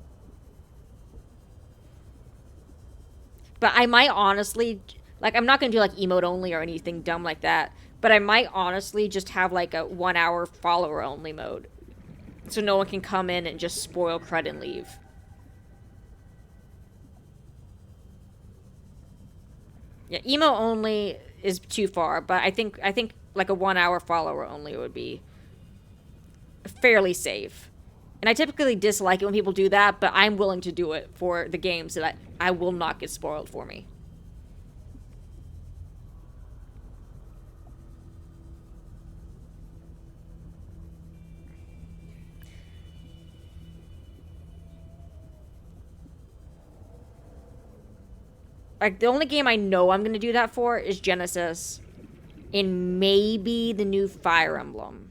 But I might honestly, like, I'm not going to do, like, emote only or anything dumb like that. But I might honestly just have, like, a 1 hour follower only mode. So no one can come in and just spoil crud and leave. Yeah, emo only is too far. But I think like, a 1 hour follower only would be fairly safe. And I typically dislike it when people do that, but I'm willing to do it for the games that I will not get spoiled for me. Like, the only game I know I'm going to do that for is Genesis. And maybe the new Fire Emblem.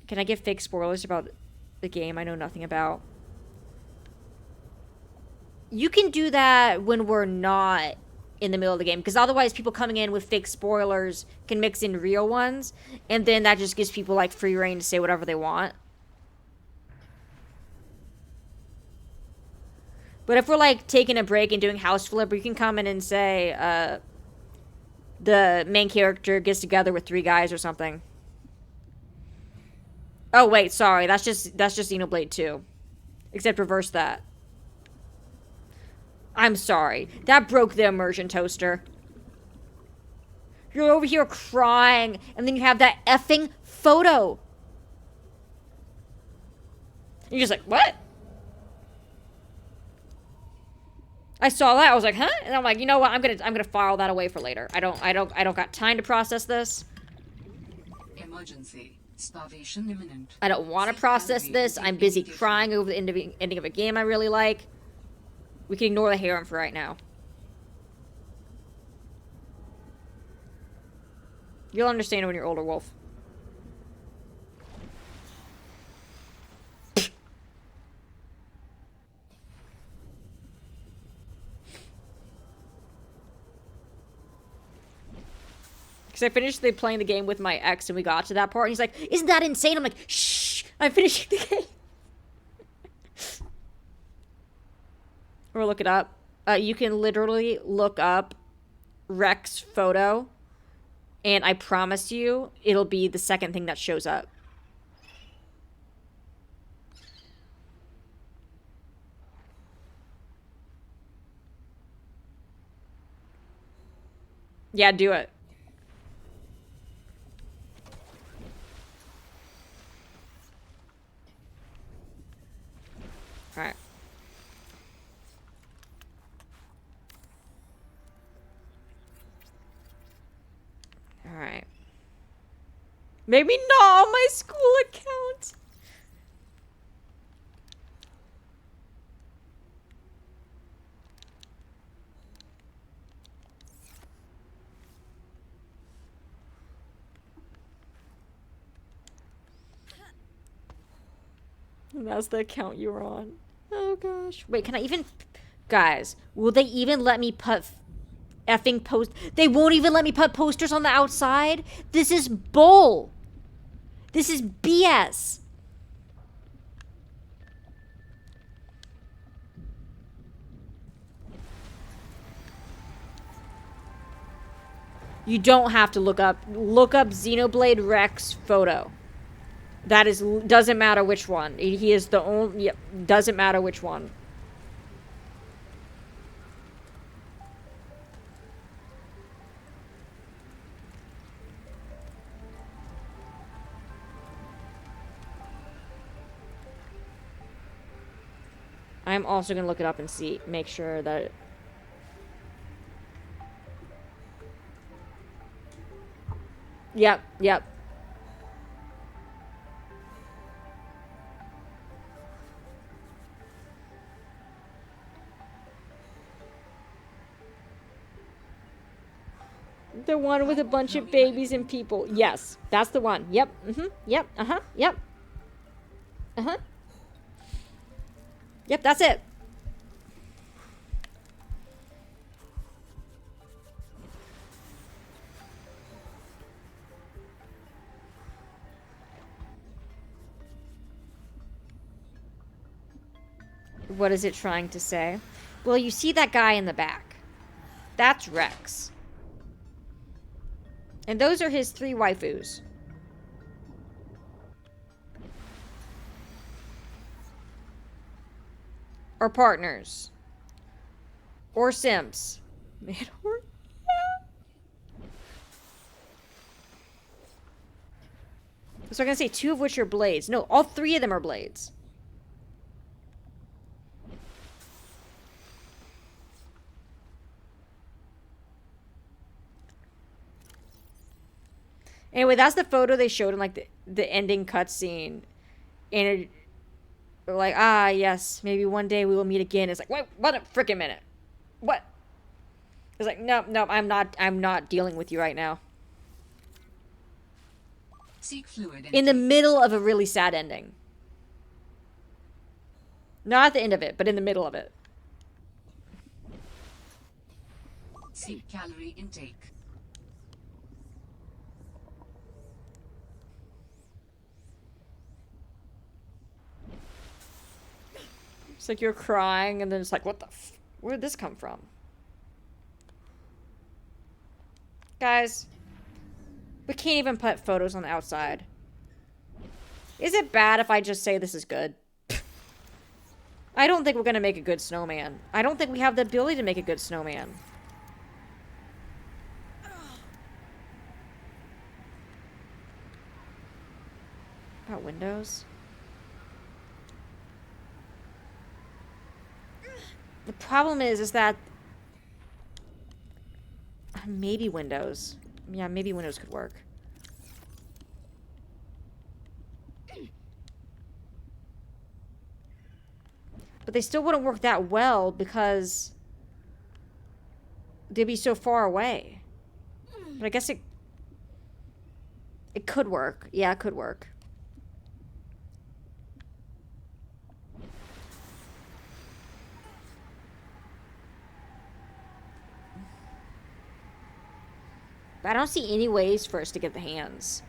Can I give fake spoilers about the game I know nothing about? You can do that when we're not in the middle of the game. Because otherwise people coming in with fake spoilers can mix in real ones. And then that just gives people, like, free reign to say whatever they want. But if we're like taking a break and doing house flip, we can come in and say the main character gets together with 3 guys or something. Oh wait, sorry, that's just Xenoblade 2. Except reverse that. I'm sorry. That broke the immersion, Toaster. You're over here crying, and then you have that effing photo. And you're just like, what? I saw that. I was like, huh? And I'm like, you know what? I'm gonna file that away for later. I don't got time to process this. Emergency. Starvation imminent. I don't want to process this. I'm busy crying over the ending of a game I really like. We can ignore the harem for right now. You'll understand when you're older, Wolf. Because I finished playing the game with my ex and we got to that part and he's like, isn't that insane? I'm like, shh, I'm finishing the game. Or look it up. You can literally look up Rex's photo and I promise you it'll be the second thing that shows up. Yeah, do it. Alright. Alright. Maybe not on my school account. And that's the account you were on. Oh gosh. Wait, can I even... Guys, will they even let me put effing post... They won't even let me put posters on the outside? This is bull. This is BS. You don't have to look up Xenoblade Rex photo. That is, doesn't matter which one. He is the only, yep, doesn't matter which one. I'm also gonna look it up and see, make sure that... Yep, yep. The one with a bunch of babies and people. Yes, that's the one. Yep. Yep. Yep. Yep, that's it. What is it trying to say? Well, you see that guy in the back. That's Rex. And those are his 3 waifus. Or partners. Or simps. Man, or... So I'm gonna say 2 of which are blades. No, all 3 of them are blades. Anyway, that's the photo they showed in, like, the ending cutscene. And it, like, ah, yes, maybe one day we will meet again. It's like, wait, what a freaking minute. What? It's like, no, I'm not dealing with you right now. Seek fluid In the middle of a really sad ending. Not at the end of it, but in the middle of it. Seek calorie intake. It's like you're crying, and then it's like, what the f... Where did this come from? Guys, we can't even put photos on the outside. Is it bad if I just say this is good? I don't think we're gonna make a good snowman. I don't think we have the ability to make a good snowman. About windows? The problem is that maybe windows. Yeah, maybe windows could work. But they still wouldn't work that well because they'd be so far away. But I guess it could work. Yeah, it could work. But I don't see any ways for us to get the hands.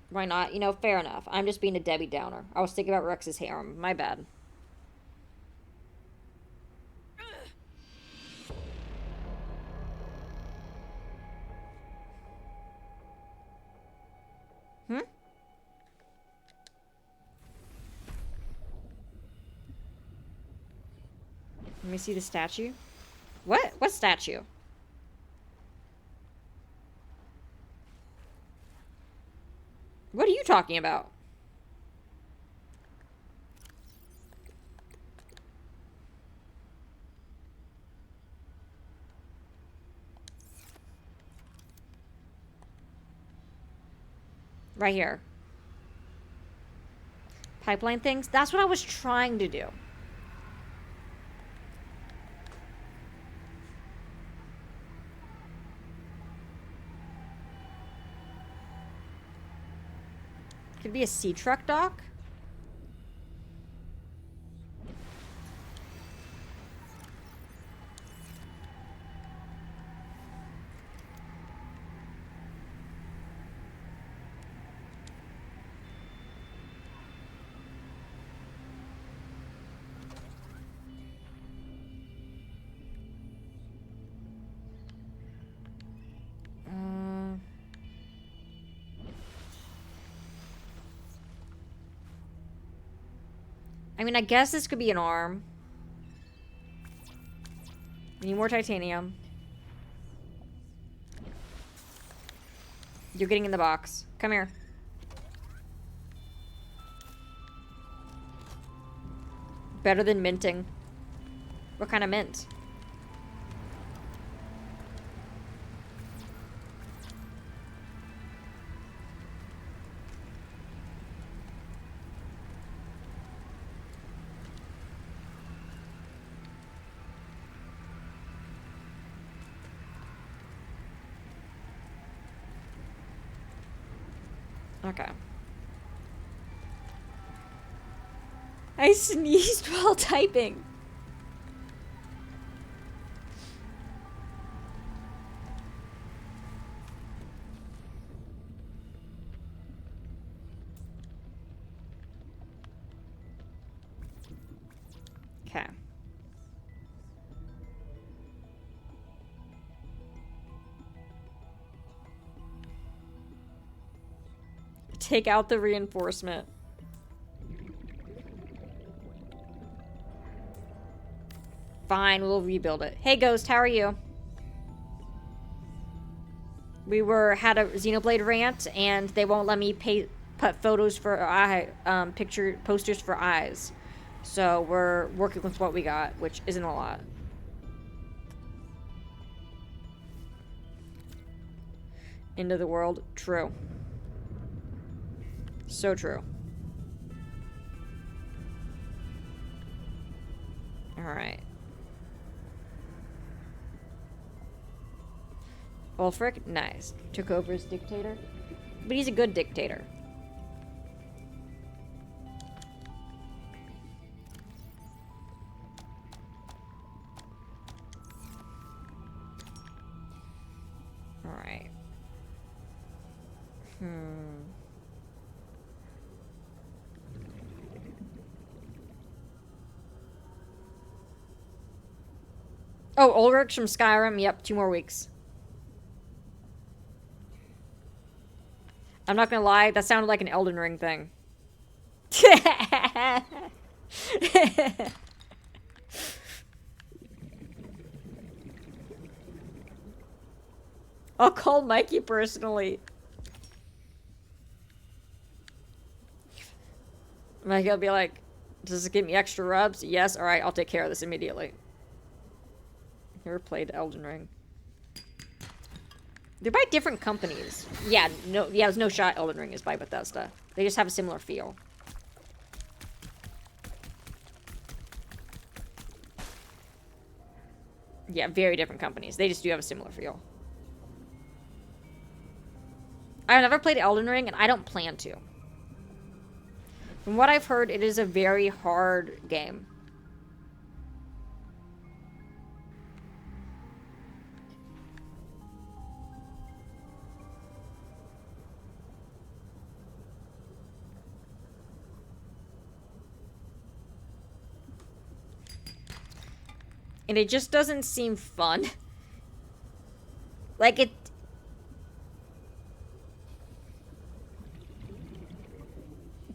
Why not? You know, fair enough. I'm just being a Debbie Downer. I was thinking about Rex's harem. My bad. Let me see the statue. What? What statue? What are you talking about? Right here. Pipeline things? That's what I was trying to do. Could be a sea truck dock. I mean, I guess this could be an arm. We need more titanium. You're getting in the box. Come here. Better than minting. What kind of mint? Okay. I sneezed while typing. Okay. Take out the reinforcement. Fine, we'll rebuild it. Hey Ghost, how are you? We had a Xenoblade rant and they won't let me put photos for posters for eyes. So we're working with what we got, which isn't a lot. End of the world, true. So true. Alright. Ulfric, nice. Took over as dictator. But he's a good dictator. Alright. Oh, Ulrich from Skyrim. Yep, 2 more weeks. I'm not gonna lie, that sounded like an Elden Ring thing. I'll call Mikey personally. Mikey will be like, does it give me extra rubs? Yes, alright, I'll take care of this immediately. Never played Elden Ring. They're by different companies. Yeah, there's no shot Elden Ring is by Bethesda. They just have a similar feel. Yeah, very different companies. They just do have a similar feel. I've never played Elden Ring, and I don't plan to. From what I've heard, it is a very hard game. And it just doesn't seem fun. Like, it...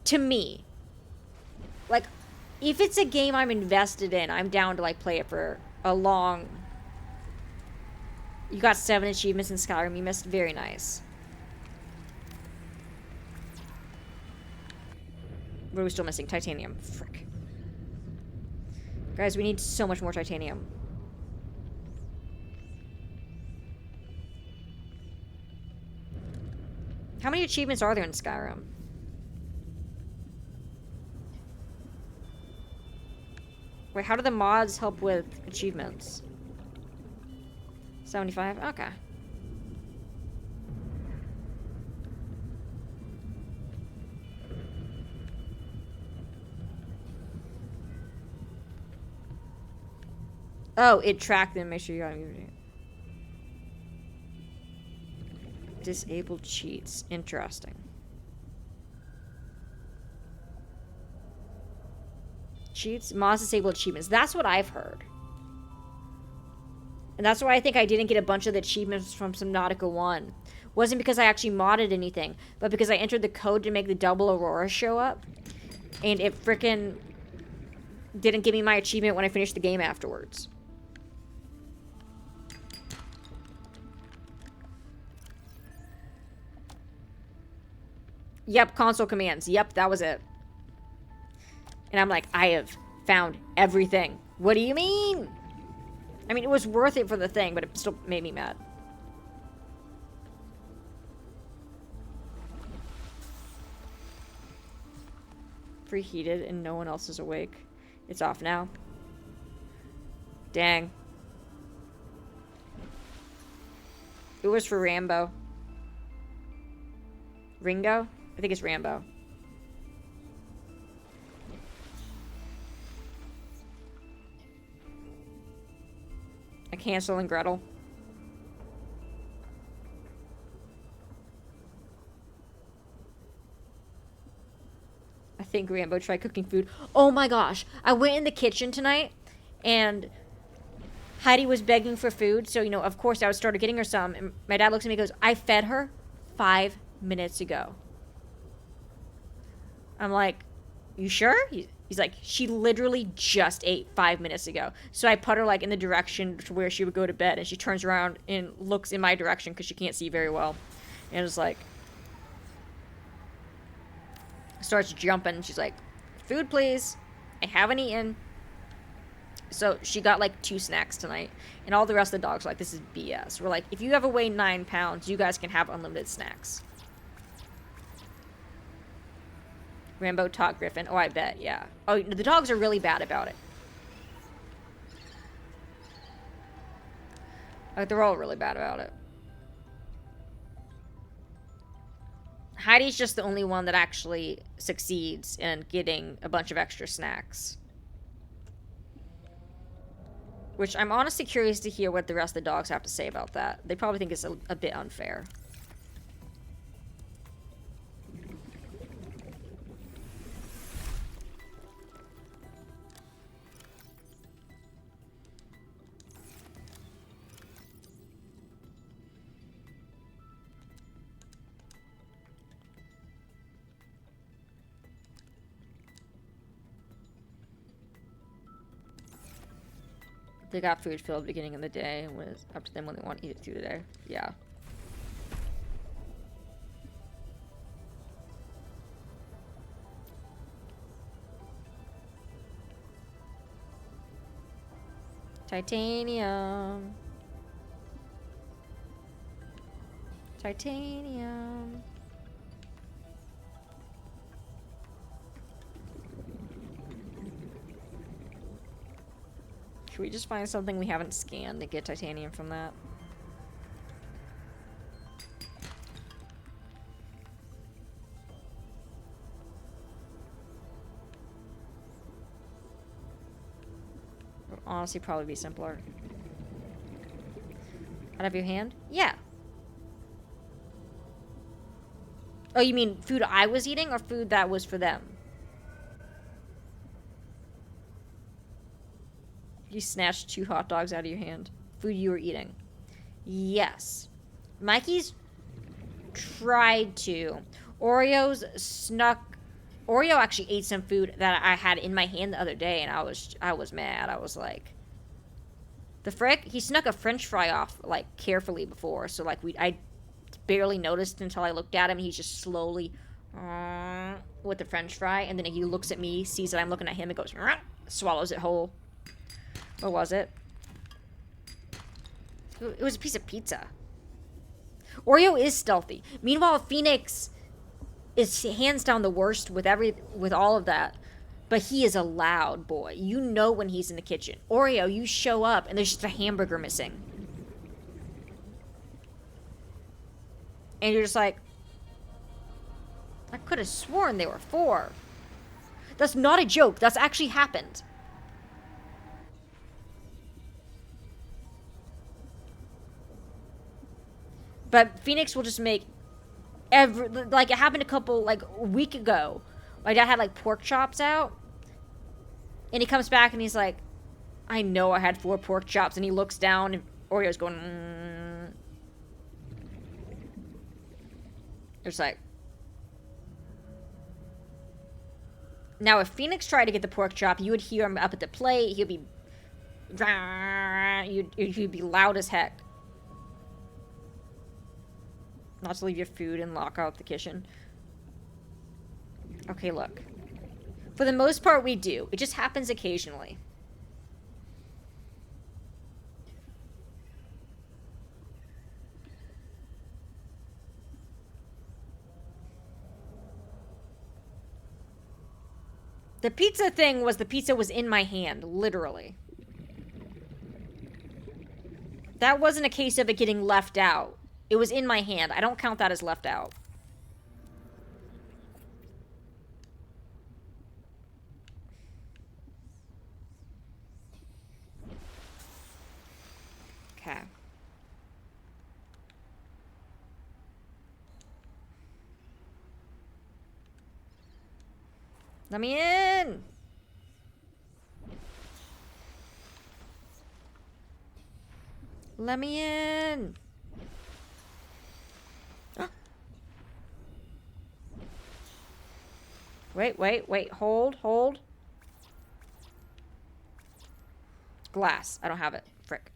To me. Like, if it's a game I'm invested in, I'm down to, like, play it for a long... You got 7 achievements in Skyrim. You missed. Very nice. What are we still missing? Titanium. Frick. Guys, we need so much more titanium. How many achievements are there in Skyrim? Wait, how do the mods help with achievements? 75? Okay. Oh, it tracked them. Make sure you got it. Disabled cheats. Interesting. Cheats? Mods disabled achievements. That's what I've heard. And that's why I think I didn't get a bunch of the achievements from Subnautica 1. Wasn't because I actually modded anything, but because I entered the code to make the double Aurora show up. And it frickin' didn't give me my achievement when I finished the game afterwards. Yep, console commands. Yep, that was it. And I'm like, I have found everything. What do you mean? I mean, it was worth it for the thing, but it still made me mad. Preheated and no one else is awake. It's off now. Dang. It was for Rambo. Ringo? I think it's Rambo. A Hansel and Gretel. I think Rambo tried cooking food. Oh my gosh. I went in the kitchen tonight and Heidi was begging for food. So, you know, of course I started getting her some. And my dad looks at me and goes, I fed her 5 minutes ago. I'm like, you sure? He's like, she literally just ate 5 minutes ago. So I put her like in the direction to where she would go to bed, and she turns around and looks in my direction because she can't see very well. And it's like, starts jumping. She's like, food please. I haven't eaten. So she got like 2 snacks tonight. And all the rest of the dogs are like, this is BS. We're like, if you ever weigh 9 pounds, you guys can have unlimited snacks. Rambo taught Griffin. Oh, I bet, yeah. Oh, the dogs are really bad about it. Like, they're all really bad about it. Heidi's just the only one that actually succeeds in getting a bunch of extra snacks. Which I'm honestly curious to hear what the rest of the dogs have to say about that. They probably think it's a bit unfair. They got food filled at the beginning of the day. When it's up to them when they want to eat it through the day. Yeah. Titanium. Titanium. Should we just find something we haven't scanned to get titanium from that? Would honestly probably be simpler. Out of your hand? Yeah. Oh, you mean food I was eating or food that was for them? You snatched 2 hot dogs out of your hand. Food you were eating. Yes. Mikey's tried to. Oreo's snuck. Oreo actually ate some food that I had in my hand the other day, and I was mad. I was like, the frick? He snuck a French fry off like carefully before, so like I barely noticed until I looked at him. He's just slowly with the French fry, and then he looks at me, sees that I'm looking at him, and goes swallows it whole. What was it? It was a piece of pizza. Oreo is stealthy. Meanwhile, Phoenix is hands down the worst with all of that. But he is a loud boy. You know when he's in the kitchen. Oreo, you show up and there's just a hamburger missing. And you're just like, I could have sworn there were 4. That's not a joke. That's actually happened. But Phoenix will just make like it happened a week ago. My dad had like pork chops out. And he comes back and he's like, I know I had 4 pork chops. And he looks down and Oreo's going, It's like. Now if Phoenix tried to get the pork chop, you would hear him up at the plate. He'd be you'd be loud as heck. Not to leave your food and lock out the kitchen. Okay, look. For the most part, we do. It just happens occasionally. The pizza thing was the pizza was in my hand, literally. That wasn't a case of it getting left out. It was in my hand. I don't count that as left out. Okay. Let me in! Let me in! Wait. Hold. Glass. I don't have it. Frick.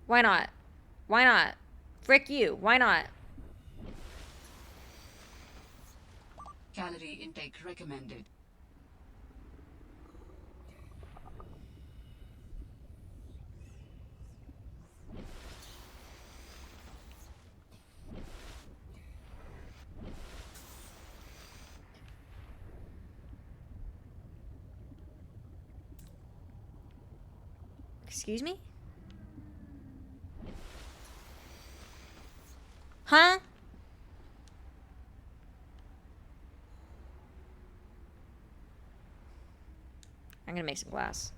Why not? Why not? Frick you. Why not? Calorie intake recommended. Excuse me? Huh? I'm gonna make some glass.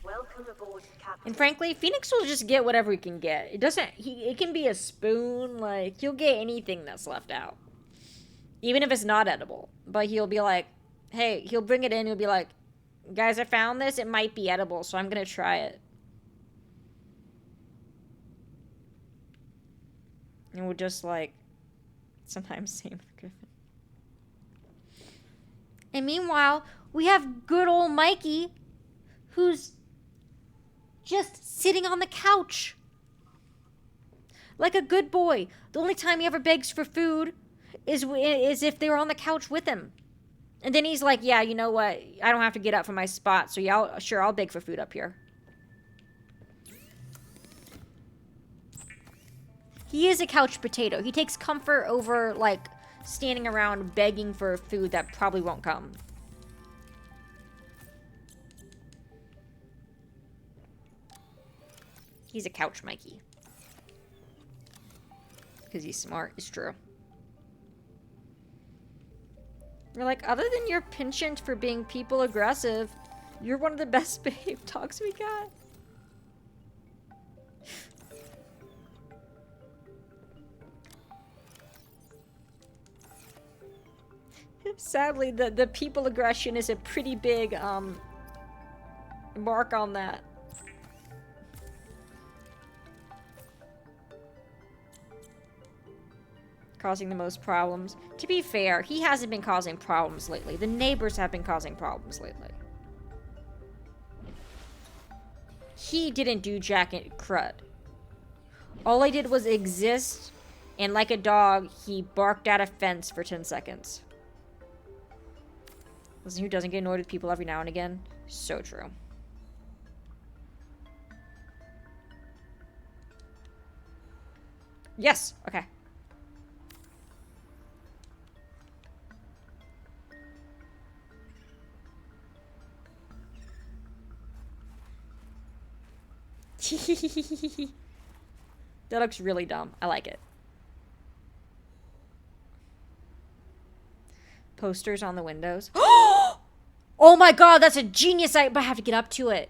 Welcome aboard, Captain. And frankly, Phoenix will just get whatever he can get. It doesn't. It can be a spoon. Like he'll get anything that's left out, even if it's not edible. But he'll be like, "Hey," he'll bring it in. He'll be like, "Guys, I found this. It might be edible, so I'm gonna try it." And we'll just like sometimes same with Griffin. And meanwhile, we have good old Mikey, who's just sitting on the couch like a good boy. The only time he ever begs for food is if they were on the couch with him. And then he's like, yeah, you know what? I don't have to get up from my spot, so yeah, I'll beg for food up here. He is a couch potato. He takes comfort over, like, standing around begging for food that probably won't come. He's a couch Mikey. Because he's smart, it's true. We're like, other than your penchant for being people aggressive, you're one of the best behaved dogs we got. Sadly, the people aggression is a pretty big mark on that. Causing the most problems. To be fair, he hasn't been causing problems lately. The neighbors have been causing problems lately. He didn't do jack and crud. All I did was exist, and like a dog, he barked at a fence for 10 seconds. Listen, who doesn't get annoyed with people every now and again? So true. Yes! Okay. That looks really dumb. I like it. Posters on the windows. Oh my god, that's a genius idea, but I have to get up to it.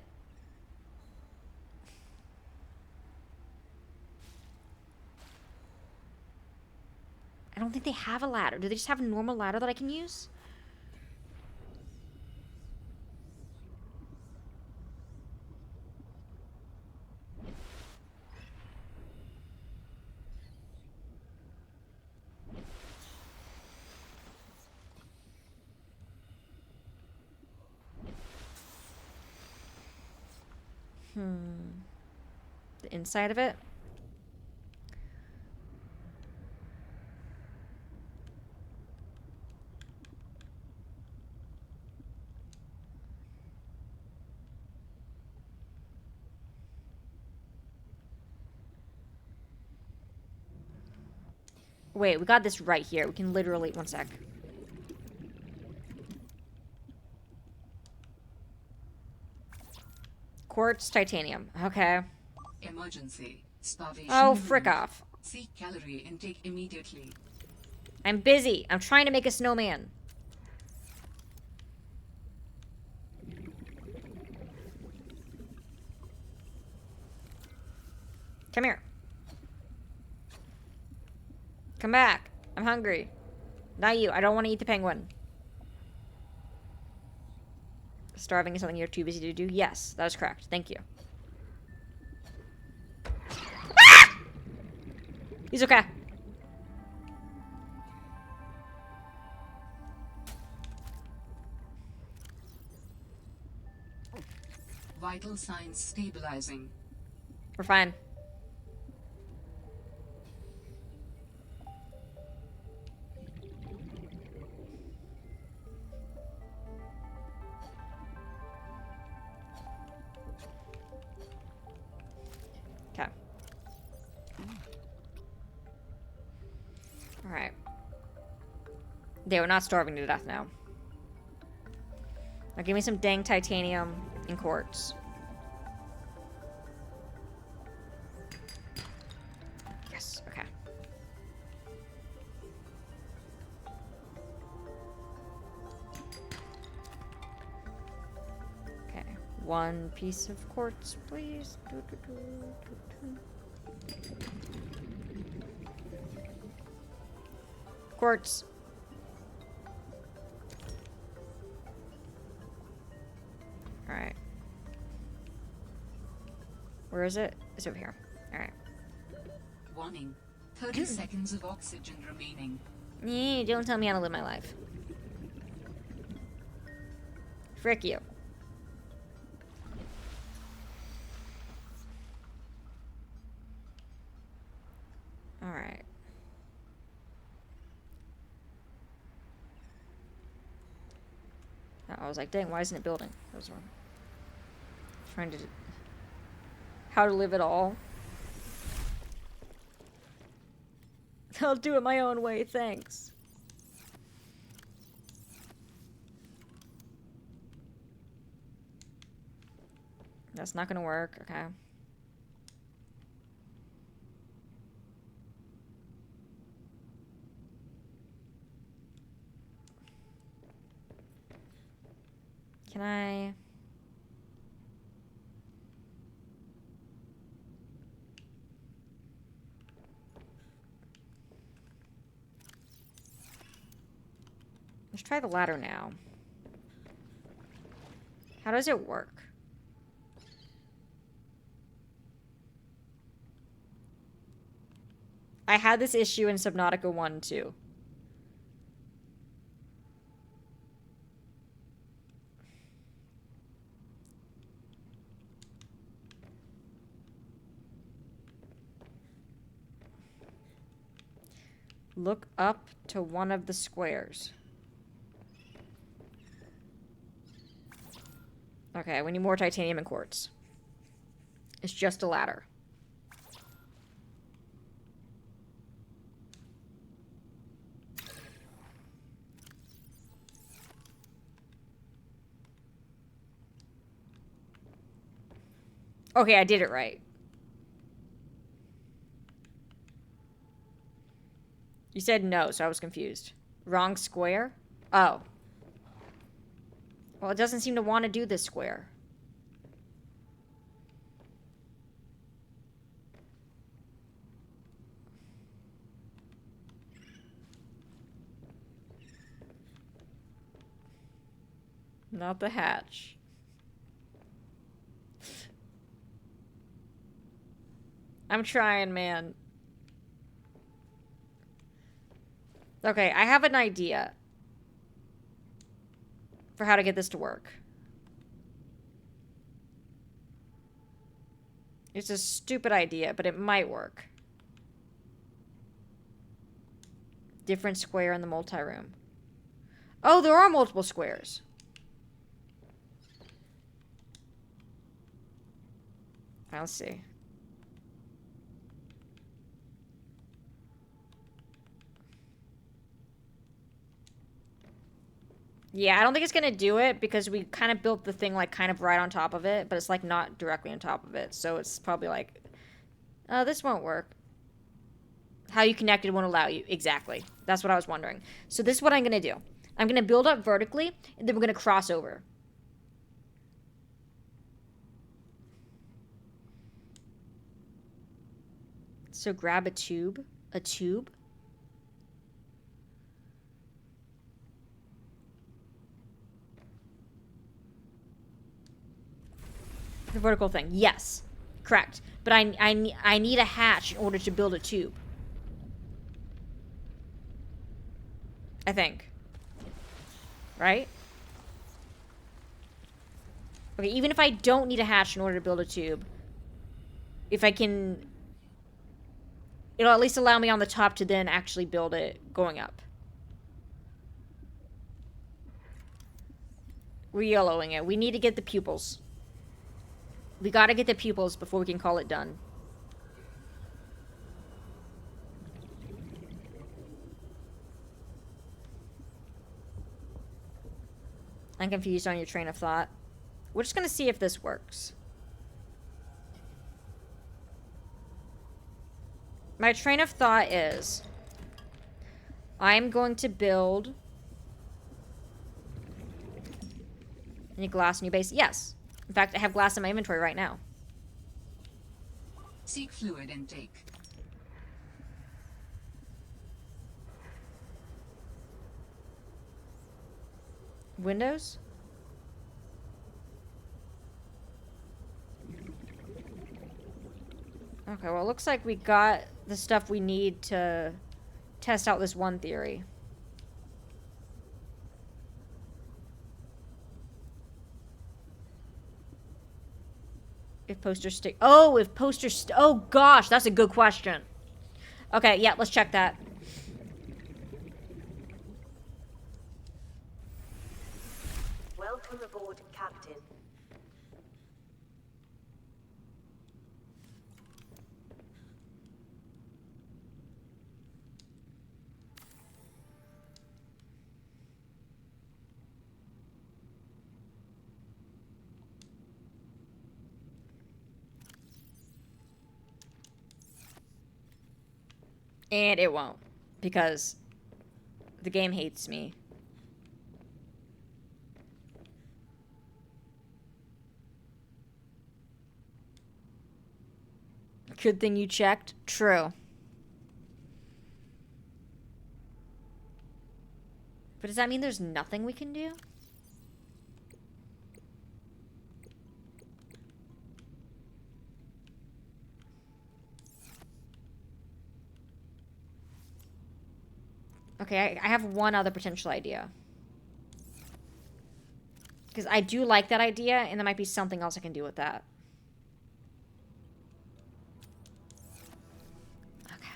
I don't think they have a ladder. Do they just have a normal ladder that I can use? The inside of it? Wait, we got this right here. We can literally... One sec. Quartz, titanium. Okay. Emergency. Starvation. Oh, imminent. frick off. Seek calorie intake immediately. I'm busy. I'm trying to make a snowman. Come here. Come back. I'm hungry. Not you. I don't want to eat the penguin. Starving is something you're too busy to do? Yes, that is correct. Thank you. Ah! He's okay. Vital signs stabilizing. We're fine. Okay. Alright. They were not starving to death now. Now give me some dang titanium and quartz. one piece of quartz, please. Quartz. Alright. Where is it? It's over here. Alright. Warning. 30 seconds of oxygen remaining. Don't tell me how to live my life. Frick you. Alright. I was like, dang, why isn't it building? That was wrong. Trying to... How to live it all. I'll do it my own way, thanks. That's not gonna work, okay. Can I... Let's try the ladder now. How does it work? I had this issue in Subnautica 1 too. Look up to one of the squares. Okay, we need more titanium and quartz. It's just a ladder. Okay, I did it right. You said no, so I was confused. Wrong square? Oh. Well, it doesn't seem to want to do this square. Not the hatch. I'm trying, man. Okay, I have an idea for how to get this to work. It's a stupid idea, but it might work. Different square in the multi-room. Oh, there are multiple squares. I'll see. Yeah, I don't think it's gonna do it because we kind of built the thing like kind of right on top of it, but it's like not directly on top of it. So it's probably like, oh, this won't work. How you connected won't allow you. Exactly. That's what I was wondering. So this is what I'm gonna do. I'm gonna build up vertically, and then we're gonna cross over. So grab a tube. A tube. The vertical thing. Yes. Correct. But I need a hatch in order to build a tube. I think. Right? Okay, even if I don't need a hatch in order to build a tube, if I can... It'll at least allow me on the top to then actually build it going up. We're yellowing it. We need to get the pupils. We gotta get the pupils before we can call it done. I'm confused on your train of thought. We're just gonna see if this works. My train of thought is... I'm going to build... Any glass in your base? Yes. In fact, I have glass in my inventory right now. Seek fluid intake. Windows? Okay, well, it looks like we got the stuff we need to test out this one theory. If posters stick... Oh, if posters... Oh, gosh, that's a good question. Okay, yeah, let's check that. Welcome aboard, Captain. And it won't. Because the game hates me. Good thing you checked. True. But does that mean there's nothing we can do? Okay, I have one other potential idea. Because I do like that idea, and there might be something else I can do with that. Okay.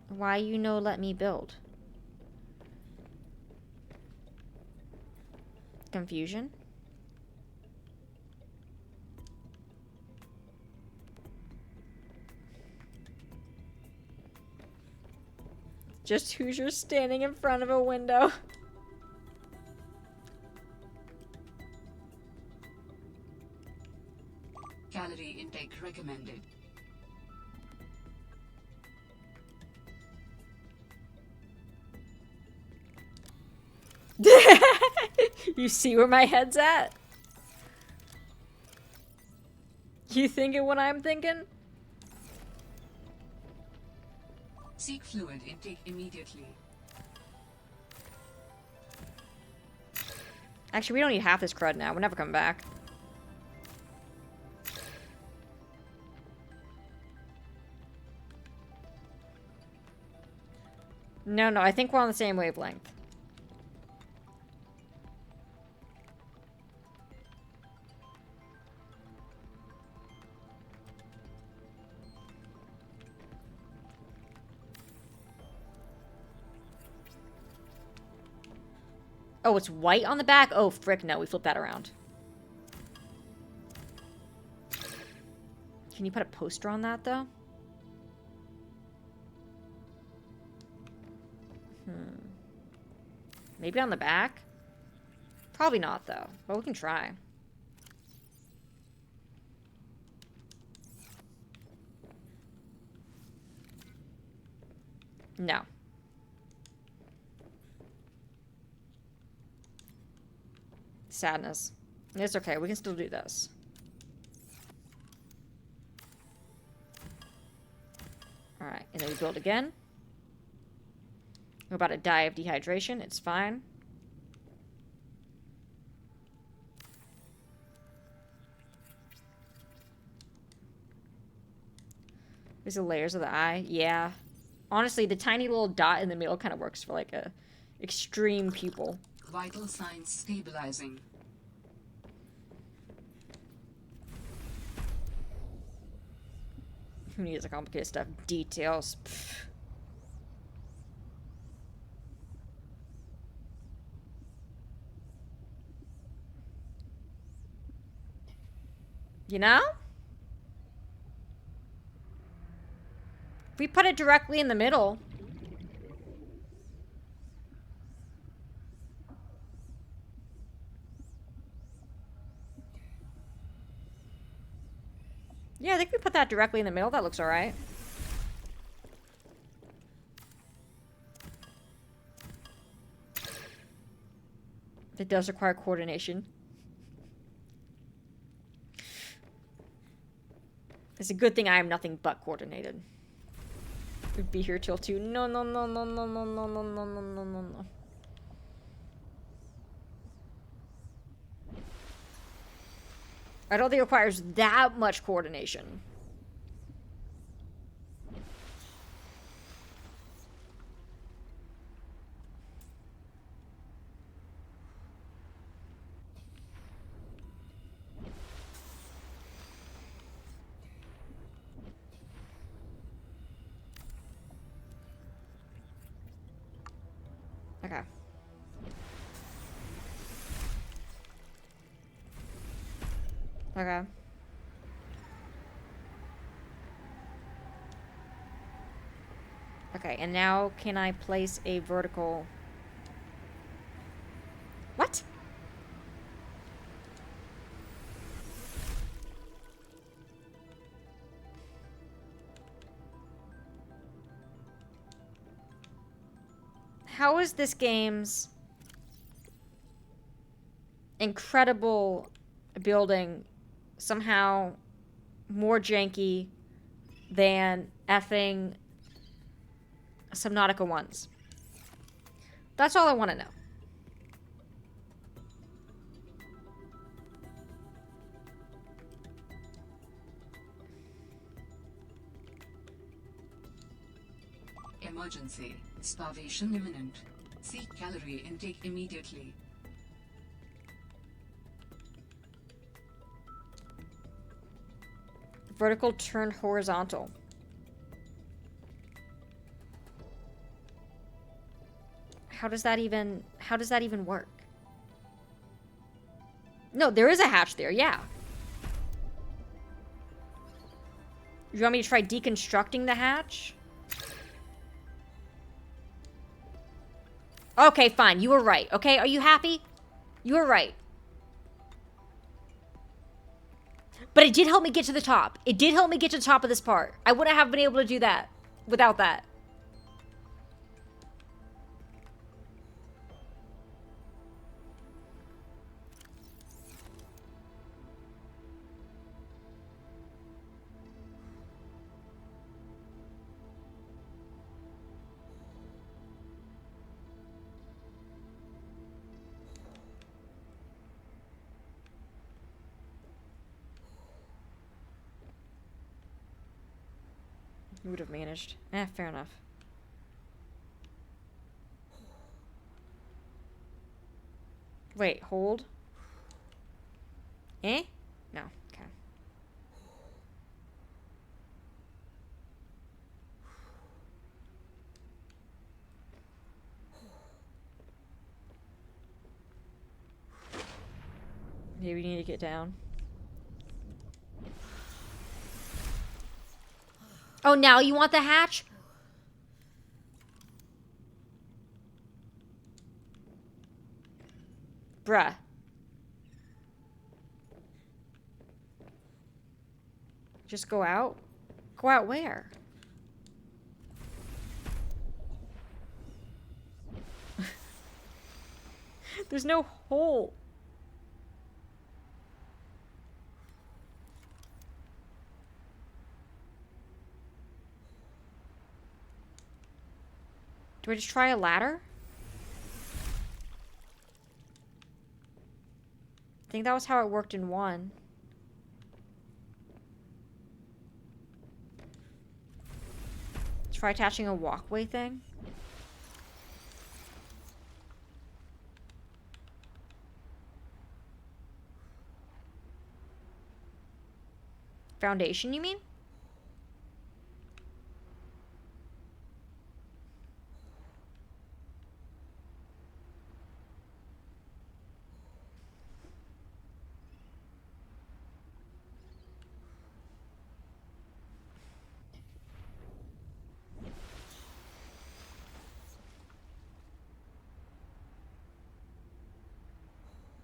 Why you no let me build? Confusion? Just Hoosier standing in front of a window. Calorie intake recommended. You see where my head's at? You thinking what I'm thinking? Seek fluid intake immediately. Actually, we don't need half this crud now. We're never coming back. No, I think we're on the same wavelength. Oh, it's white on the back? Oh, frick, no. We flip that around. Can you put a poster on that, though? Maybe on the back? Probably not, though. But we can try. No. Sadness. It's okay. We can still do this. Alright. And then we build again. We're about to die of dehydration. It's fine. These are layers of the eye. Yeah. Honestly, the tiny little dot in the middle kind of works for like a extreme pupil. Vital signs stabilizing. Who needs the complicated stuff? Details. Pfft. You know? we put it directly in the middle. Yeah, I think we put that directly in the middle. That looks alright. It does require coordination. It's a good thing I am nothing but coordinated. We'd be here till 2. No, no, no, no, no, no, no, no, no, no, no, no, no. I don't think it requires that much coordination. Okay. Okay. Okay, and now can I place a vertical... What? How is this game's incredible building somehow more janky than effing Subnautica 1's? That's all I want to know. Emergency. Starvation imminent. Seek calorie intake immediately. Vertical turned horizontal. How does that even work? No, there is a hatch there, yeah. You want me to try deconstructing the hatch? Okay, fine. You were right. Okay, are you happy? You were right. But it did help me get to the top. It did help me get to the top of this part. I wouldn't have been able to do that without that. You would have managed. Fair enough. Wait, hold. Eh? No. Okay. Maybe we need to get down. Oh, now you want the hatch? Bruh. Just go out? Go out where? There's no hole. Do I just try a ladder? I think that was how it worked in 1. Try attaching a walkway thing. Foundation, you mean?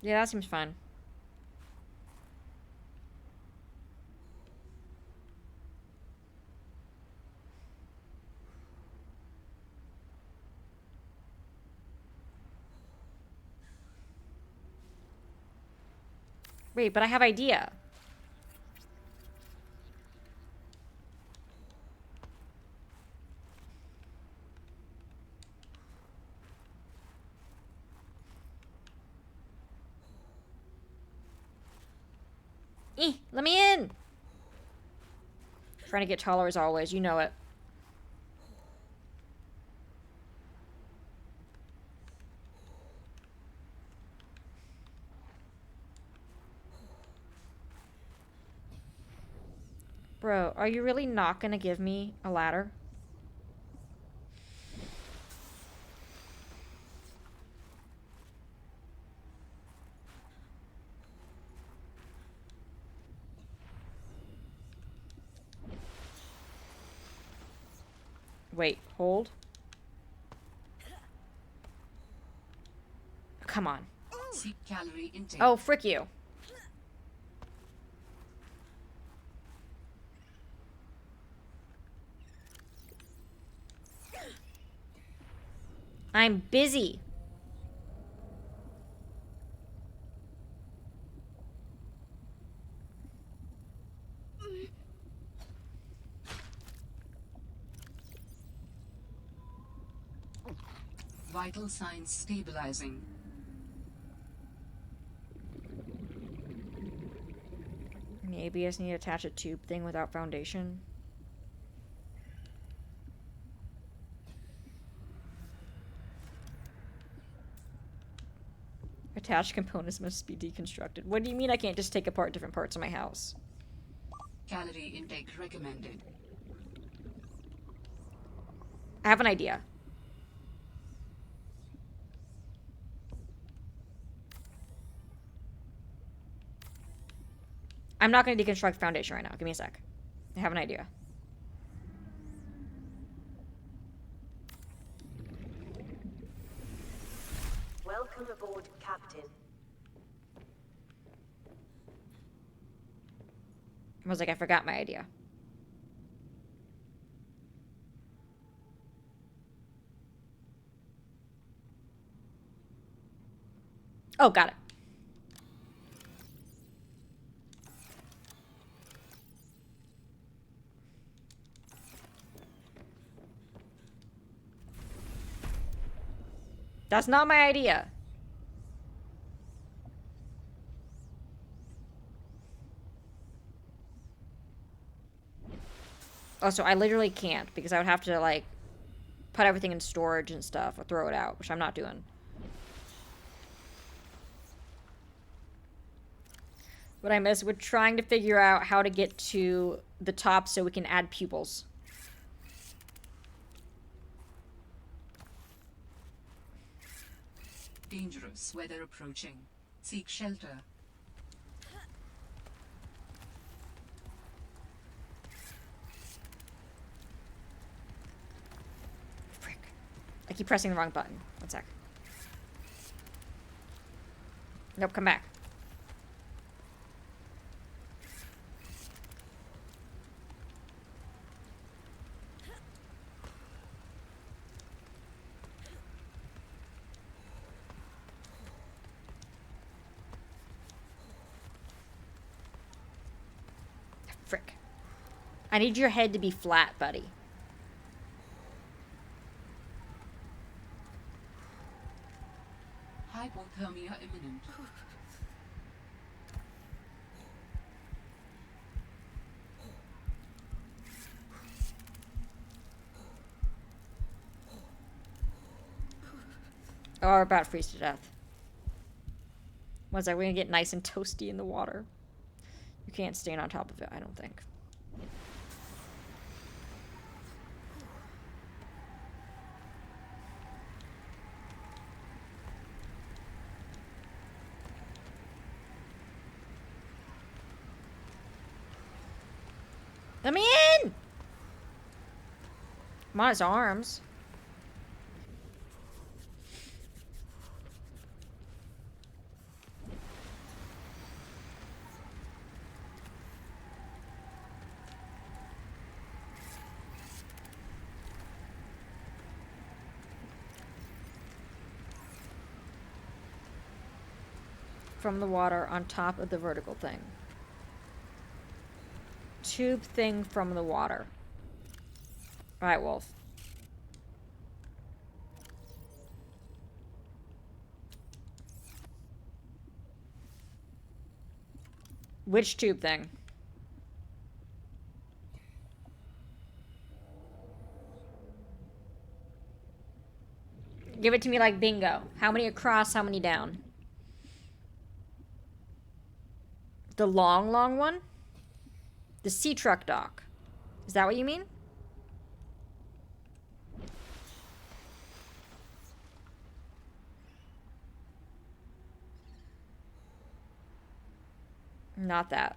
Yeah, that seems fun. Wait, but I have idea. Let me in. Trying to get taller as always, you know it. Bro, are you really not gonna give me a ladder? Wait, hold. Come on. Seek calorie intake. Oh, frick you. I'm busy. Vital signs stabilizing. Maybe I just need to attach a tube thing without foundation. Attached components must be deconstructed. What do you mean I can't just take apart different parts of my house? Calorie intake recommended. I have an idea. I'm not going to deconstruct foundation right now. Give me a sec. I have an idea. Welcome aboard, Captain. I was like, I forgot my idea. Oh, got it. That's not my idea. Also, I literally can't because I would have to, like, put everything in storage and stuff or throw it out, which I'm not doing. What I miss, we're trying to figure out how to get to the top so we can add pupils. Dangerous weather approaching. Seek shelter. Frick. I keep pressing the wrong button. One sec. Nope, come back. Frick. I need your head to be flat, buddy. Hypothermia imminent. Oh, we're about to freeze to death. One sec, we're gonna get nice and toasty in the water. You can't stand on top of it, I don't think. Let me in! I'm on his arms. from the water on top of the vertical thing. Tube thing from the water. Alright, Wolf. Which tube thing? Give it to me like bingo. How many across, how many down? The long, long one? The sea truck dock. Is that what you mean? Not that.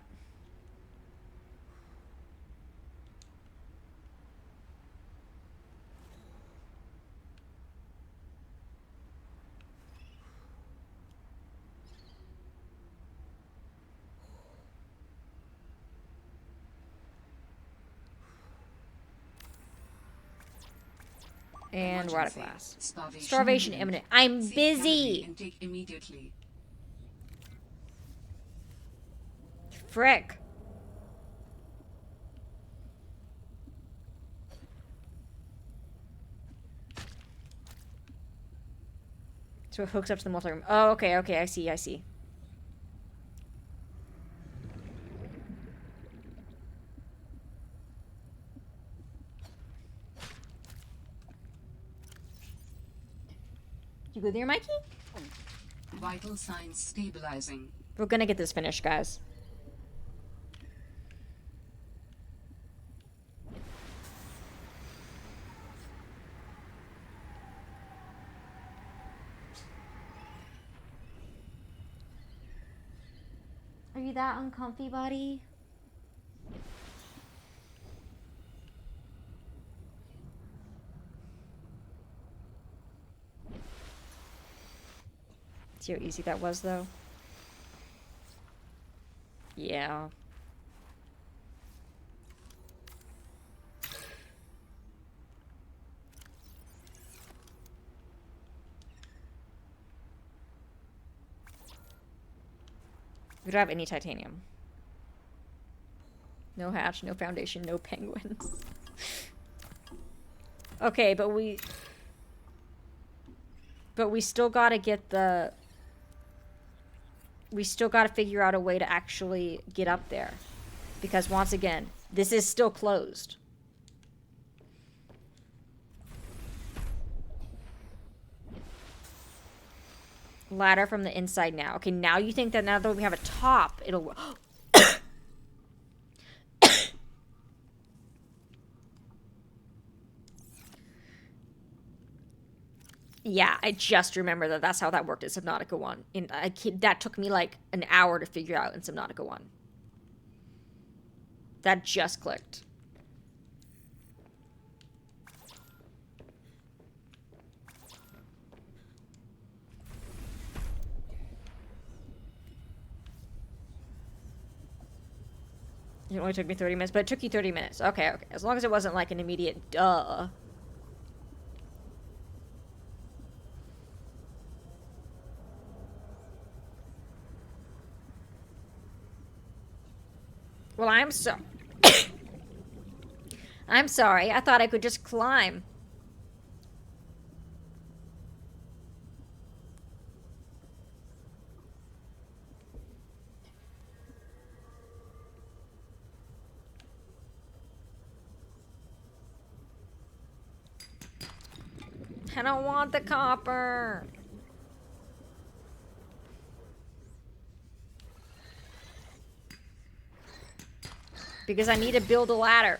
And we're out of glass. Starvation imminent. I'm busy! Intake immediately. Frick. So it hooks up to the multi-room. Oh, okay, okay, I see, I see. You good there, Mikey? Vital signs stabilizing. We're gonna get this finished, guys. Are you that uncomfy, buddy? See how easy that was, though? Yeah. We don't have any titanium. No hatch, no foundation, no penguins. Okay, but we still gotta get the... We still gotta figure out a way to actually get up there. Because once again, this is still closed. Ladder from the inside now. Okay, now you think that now that we have a top, it'll... Yeah, I just remember that that's how that worked in Subnautica 1. That took me like an hour to figure out in Subnautica 1. That just clicked. It only took me 30 minutes, but it took you 30 minutes. Okay, okay. As long as it wasn't like an immediate duh. Well, I'm sorry. I thought I could just climb. I don't want the copper. Because I need to build a ladder.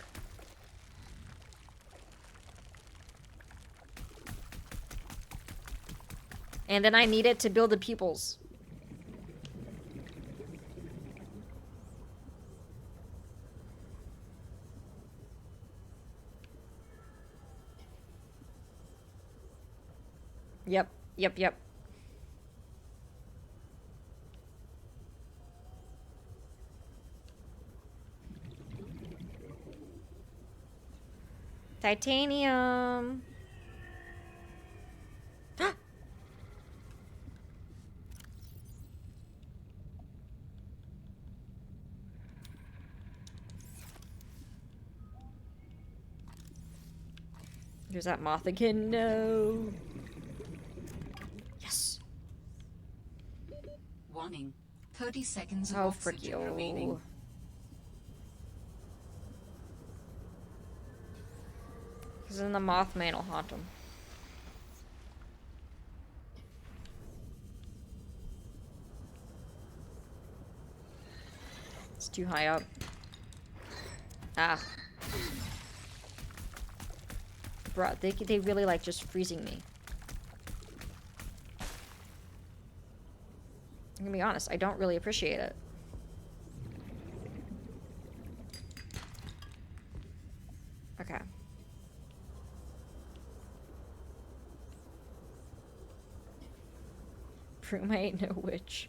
And then I need it to build the pupils. Yep, yep, yep. Titanium. There's that moth again. No. Yes. Warning. 30 seconds of Oh, oxygen remaining. frick you. Because then the Mothman will haunt him. It's too high up. Ah. Bruh, they really like just freezing me. I'm gonna be honest, I don't really appreciate it. Okay. Broom, I ain't no witch.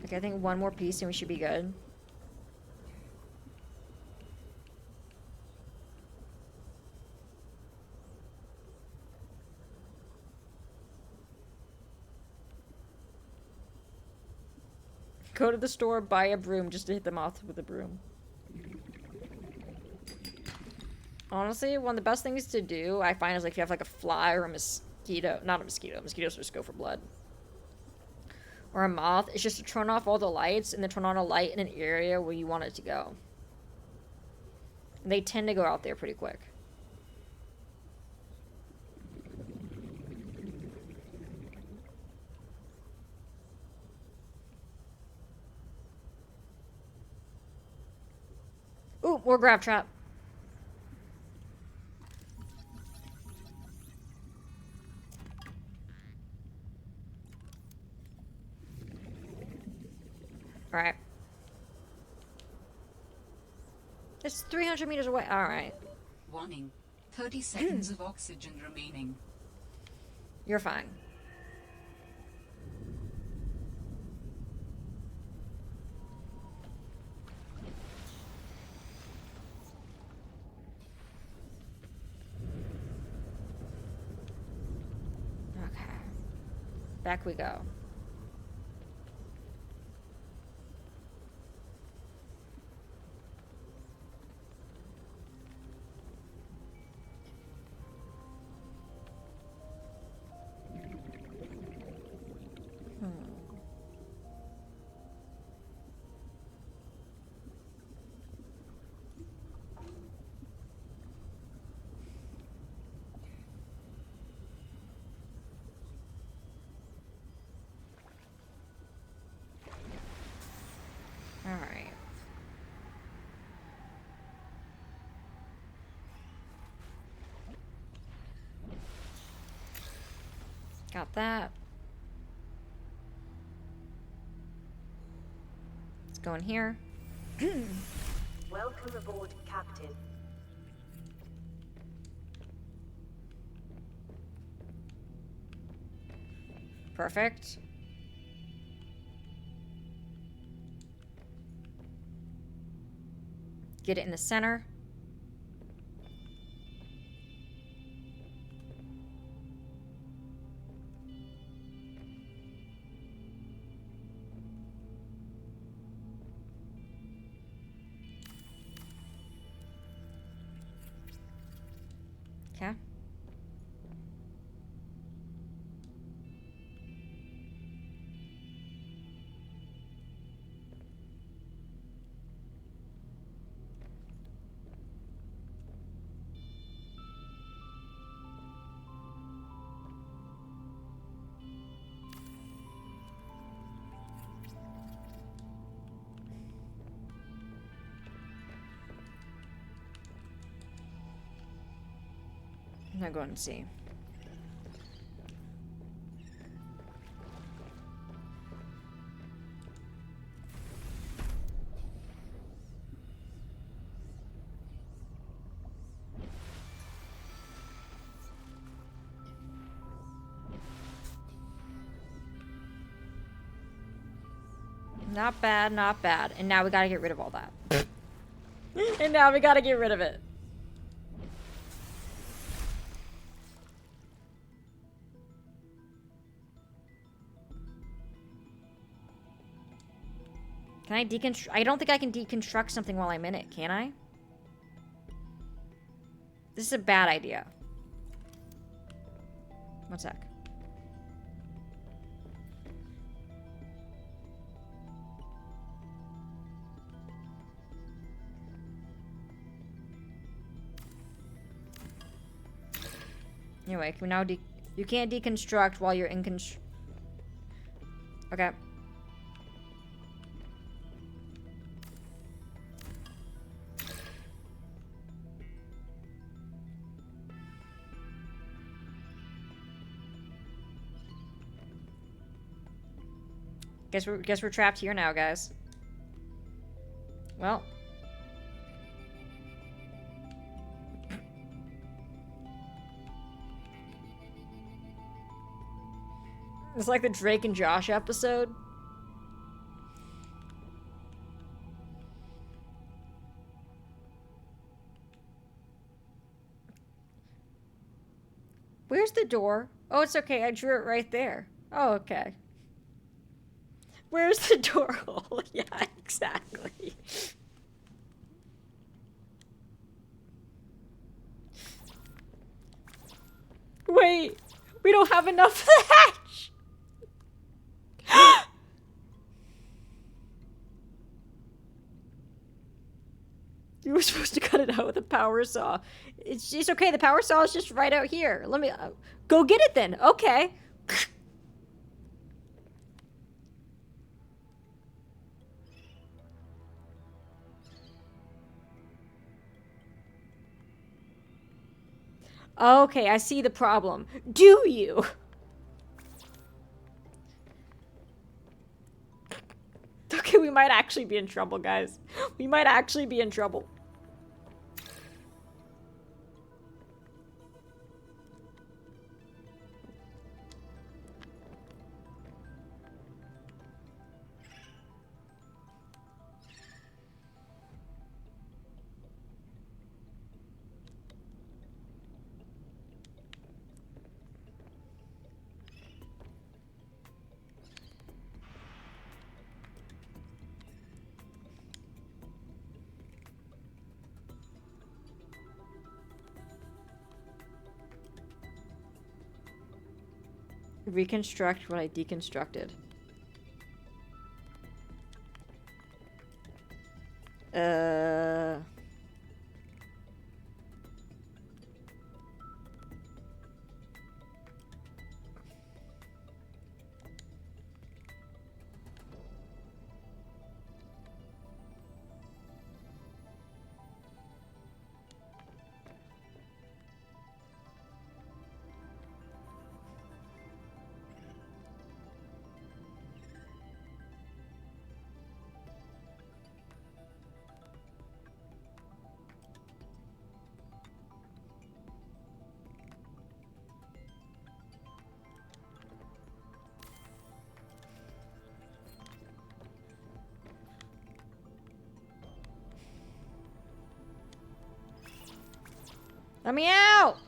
Okay, I think one more piece and we should be good. Go to the store, buy a broom just to hit the moth with a broom. Honestly, one of the best things to do, I find, is like if you have like a fly or a mosquito, not a mosquito, mosquitoes just go for blood. Or a moth, it's just to turn off all the lights and then turn on a light in an area where you want it to go. And they tend to go out there pretty quick. Ooh, more grab trap. Alright. It's 300 meters away. Alright. Warning. 30 seconds of oxygen remaining. You're fine. Okay. Back we go. Alright. Got that. Let's go in here. Welcome aboard, Captain. Perfect. Get it in the center. Okay. I'm gonna go and see. Not bad, not bad. And now we gotta get rid of all that. And now we gotta get rid of it. Can I deconstruct? I don't think I can deconstruct something while I'm in it, can I? This is a bad idea. One sec. Anyway, can we now you can't deconstruct while you're in Okay. Guess we're trapped here now, guys. Well. It's like the Drake and Josh episode. Where's the door? Oh, it's okay. I drew it right there. Oh, okay. Where's the door hole? Yeah, exactly. Wait, we don't have enough for the hatch. You were supposed to cut it out with a power saw. It's okay. The power saw is just right out here. Let me go get it then. Okay. Okay, I see the problem. Do you? Okay, we might actually be in trouble, guys. We might actually be in trouble. Reconstruct what I deconstructed. Let me out!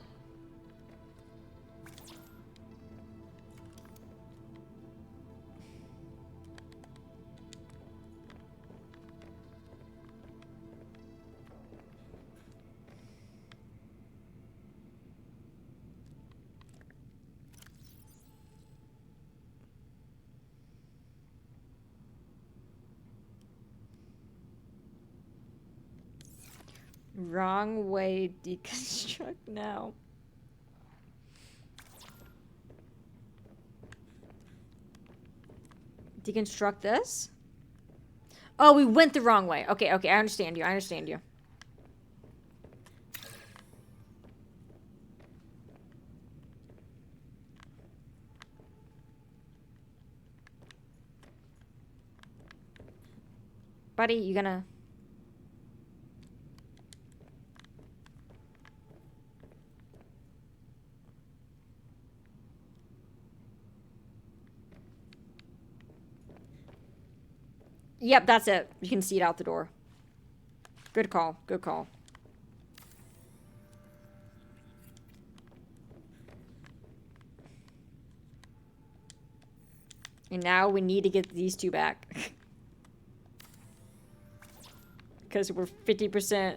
Wrong way deconstruct now. Deconstruct this? Oh, we went the wrong way. Okay, okay, I understand you. I understand you. Buddy, you gonna... Yep, that's it. You can see it out the door. Good call. Good call. And now we need to get these two back. because we're 50%. I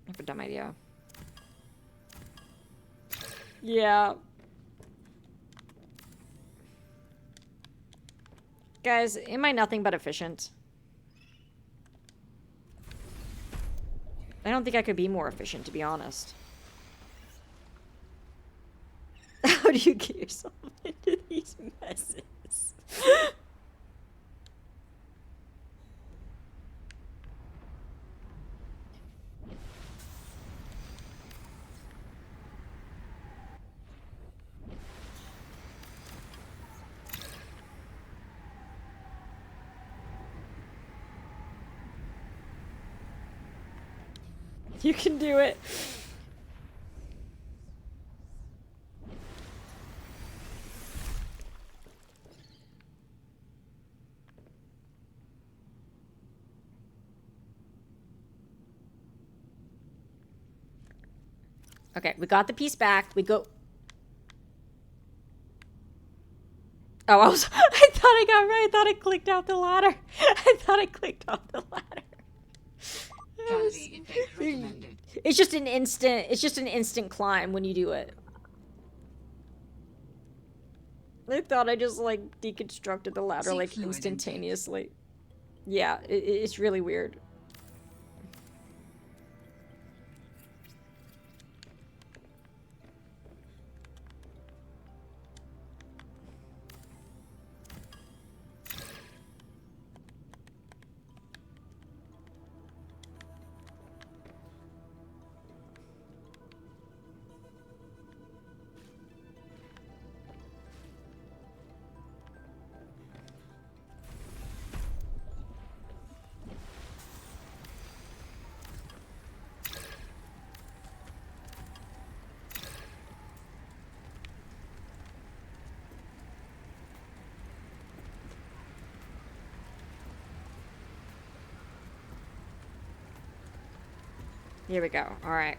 have a dumb idea. Yeah. Guys, am I nothing but efficient? I don't think I could be more efficient, to be honest. How do you get yourself into these messes? You can do it. Okay, we got the piece back. We go. Oh, I thought I got right. I thought I clicked out the ladder. I thought I clicked off the ladder. Calorie intake recommended. It's just an instant climb when you do it. I thought I just like deconstructed the ladder Seek like fluid instantaneously. Yeah, it's really weird. Here we go. All right.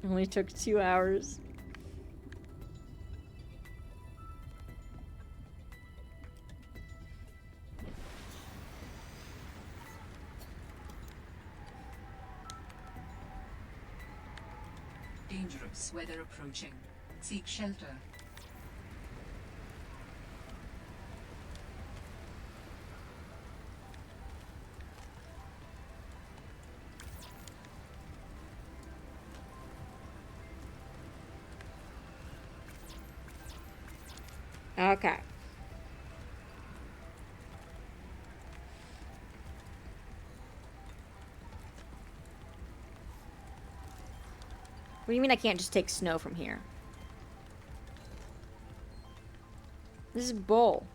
Only took 2 hours. Dangerous weather approaching. Seek shelter. Okay. What do you mean I can't just take snow from here? This is bull.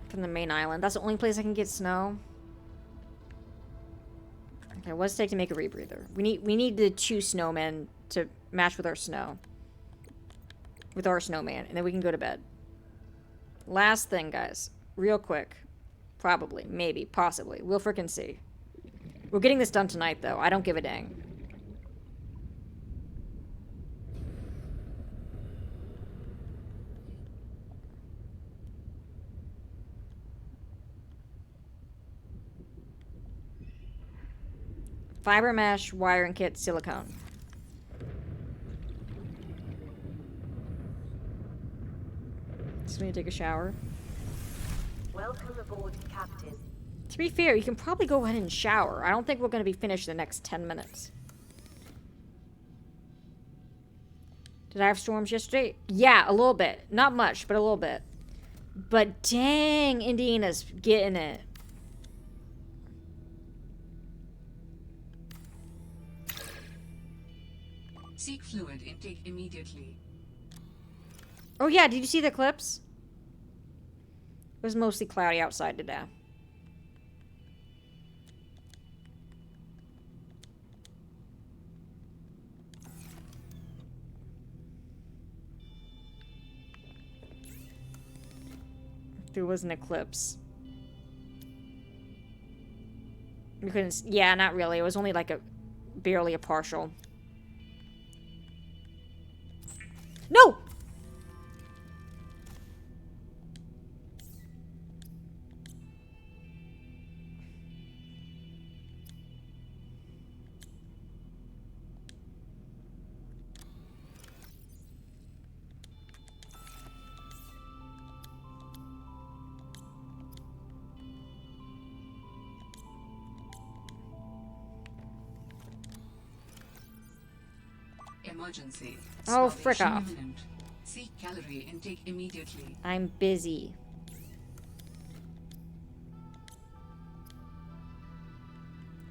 From the main island. That's the only place I can get snow. Okay, what's it take to make a rebreather? We need the 2 snowmen to match with our snow. With our snowman, and then we can go to bed. Last thing, guys. Real quick. Probably, maybe, possibly. We'll frickin' see. We're getting this done tonight, though. I don't give a dang. Fiber mesh, wiring kit, silicone. Just need to take a shower. Welcome aboard, Captain. To be fair, you can probably go ahead and shower. I don't think we're going to be finished in the next 10 minutes. Did I have storms yesterday? Yeah, a little bit. Not much, but a little bit. But dang, Indiana's getting it. Seek fluid intake immediately. Oh yeah, did you see the clips? It was mostly cloudy outside today. There was an eclipse. We couldn't. Yeah, not really. It was only like barely a partial. No! Emergency. Oh, frick Starvation off. imminent. Seek calorie intake immediately. I'm busy.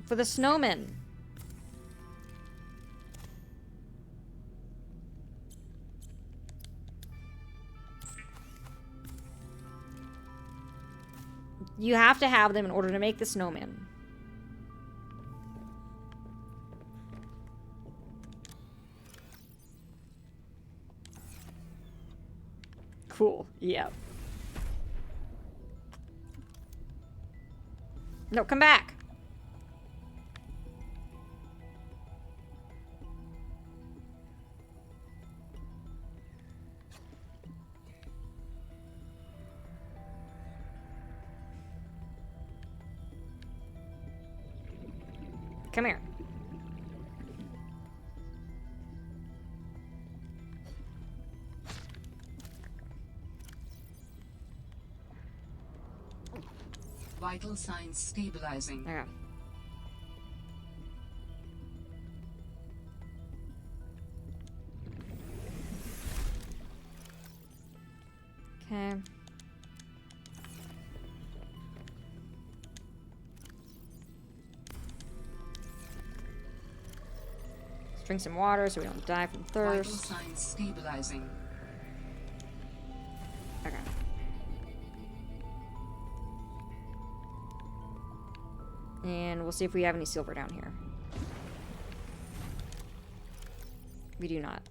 For the snowmen. You have to have them in order to make the snowman. Cool. Yeah. No, come back. Come here. Vital signs stabilizing. Okay. Okay. Let's drink some water so we don't die from Vital thirst. signs stabilizing. Okay. And we'll see if we have any silver down here. We do not.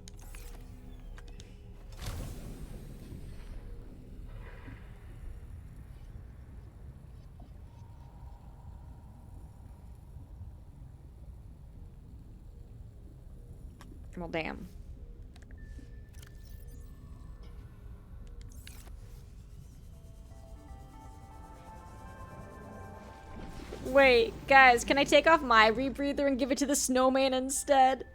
Well, damn. Wait, guys, can I take off my rebreather and give it to the snowman instead?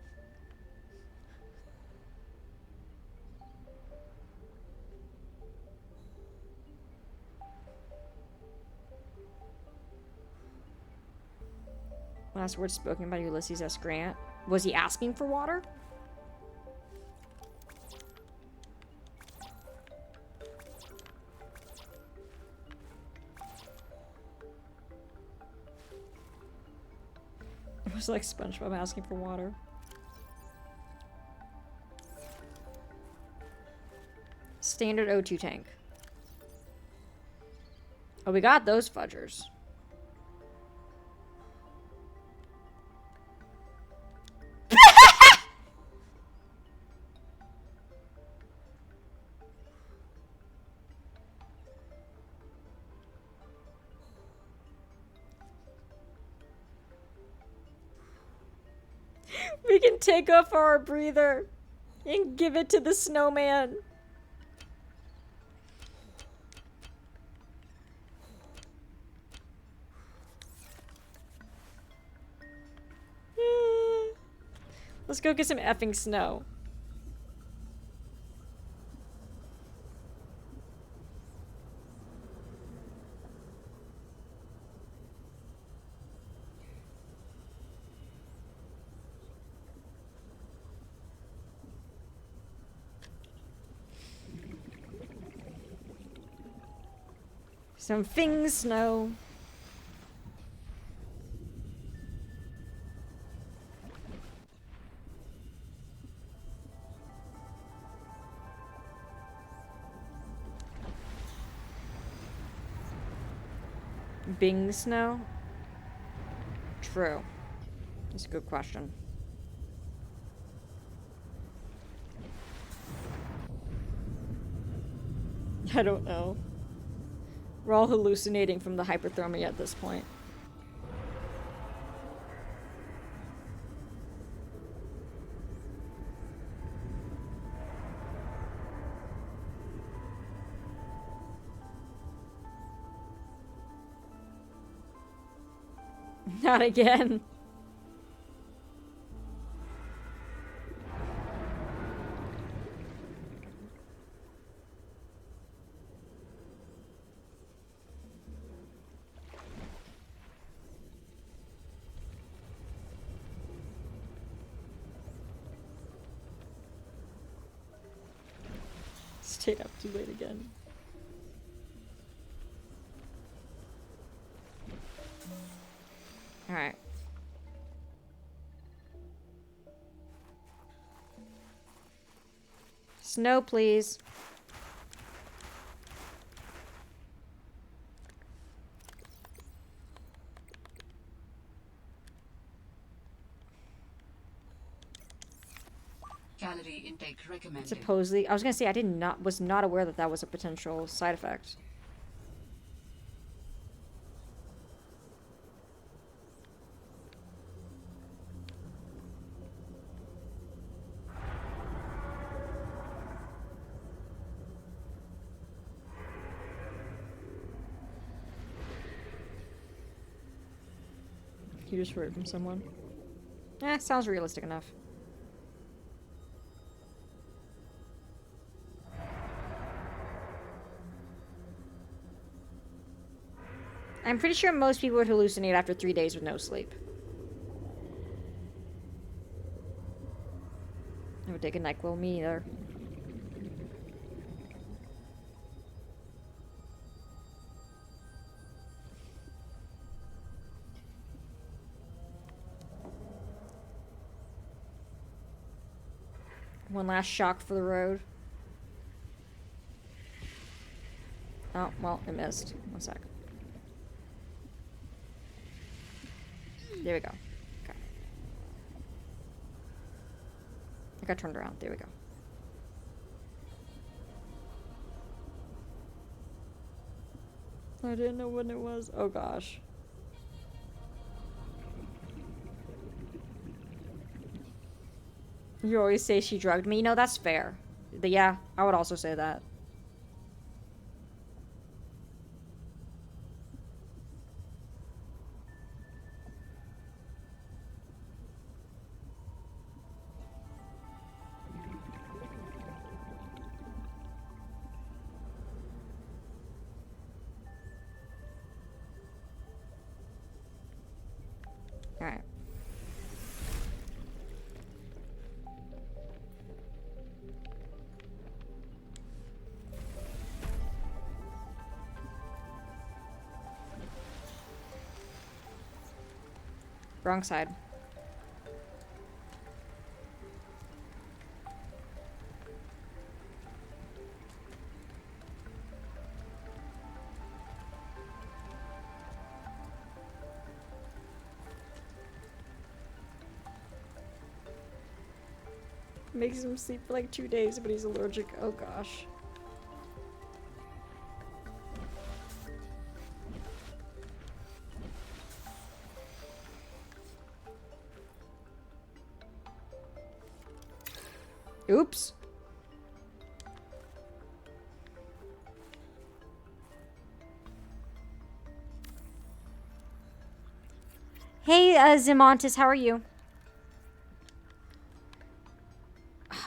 Last word spoken by Ulysses S. Grant. Was he asking for water? It was like SpongeBob asking for water. Standard O2 tank. Oh, we got those fudgers. We can take off our breather and give it to the snowman. Let's go get some effing snow. Some things snow. Bing snow? True. That's a good question. I don't know. We're all hallucinating from the hypothermia at this point. Not again. Stayed up too late again. All right. Snow, please. Calorie intake recommended. Supposedly, I was gonna say was not aware that that was a potential side effect. You just heard from someone. Sounds realistic enough. I'm pretty sure most people would hallucinate after 3 days with no sleep. I would take a NyQuil, me either. One last shock for the road. Oh, well, it missed. One sec. There we go. Okay. I got turned around. There we go. I didn't know when it was. Oh gosh. You always say she drugged me. You know, that's fair. But yeah, I would also say that. Alright. Wrong side. Makes him sleep for like 2 days, but he's allergic. Oh gosh. Oops. Hey, Zimontis, how are you?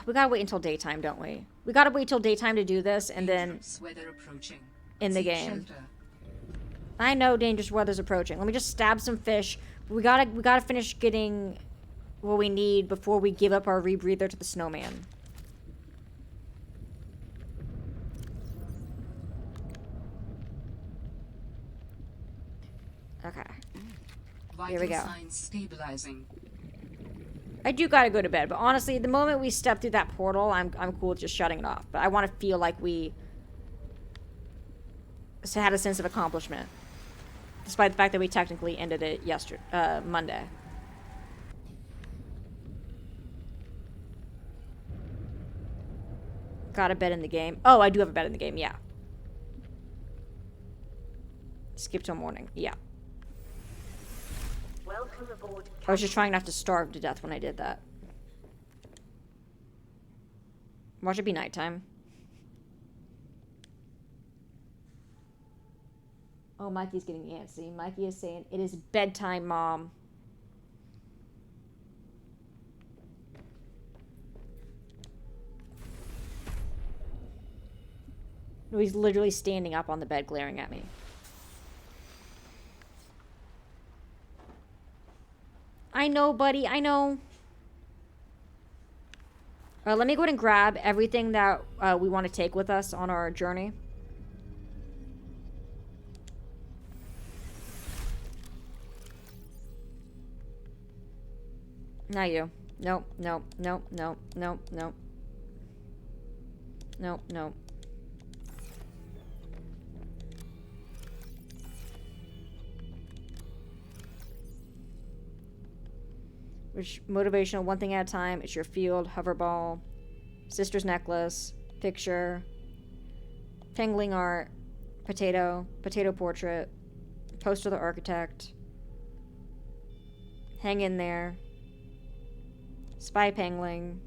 We gotta wait until daytime, don't we? We gotta wait till daytime to do this, and then Dangerous weather approaching. in the Seek game. shelter. I know dangerous weather's approaching. Let me just stab some fish. We gotta finish getting what we need before we give up our rebreather to the snowman. Okay. Vital Here we go. signs stabilizing. I do gotta go to bed, but honestly, the moment we step through that portal, I'm cool with just shutting it off. But I want to feel like we had a sense of accomplishment, despite the fact that we technically ended it Monday. Got a bed in the game. Oh, I do have a bed in the game. Yeah. Skip till morning. Yeah. Welcome aboard. I was just trying not to starve to death when I did that. Watch it be nighttime. Oh, Mikey's getting antsy. Mikey is saying, it is bedtime, Mom. No, he's literally standing up on the bed glaring at me. I know, buddy. I know. Let me go ahead and grab everything that we want to take with us on our journey. Not you. Nope, nope, nope, nope, nope, nope. Nope, nope. Which motivational, one thing at a time. It's your field, hoverball, sister's necklace, picture, pangling art, potato portrait, poster of the architect, hang in there, spy pangling.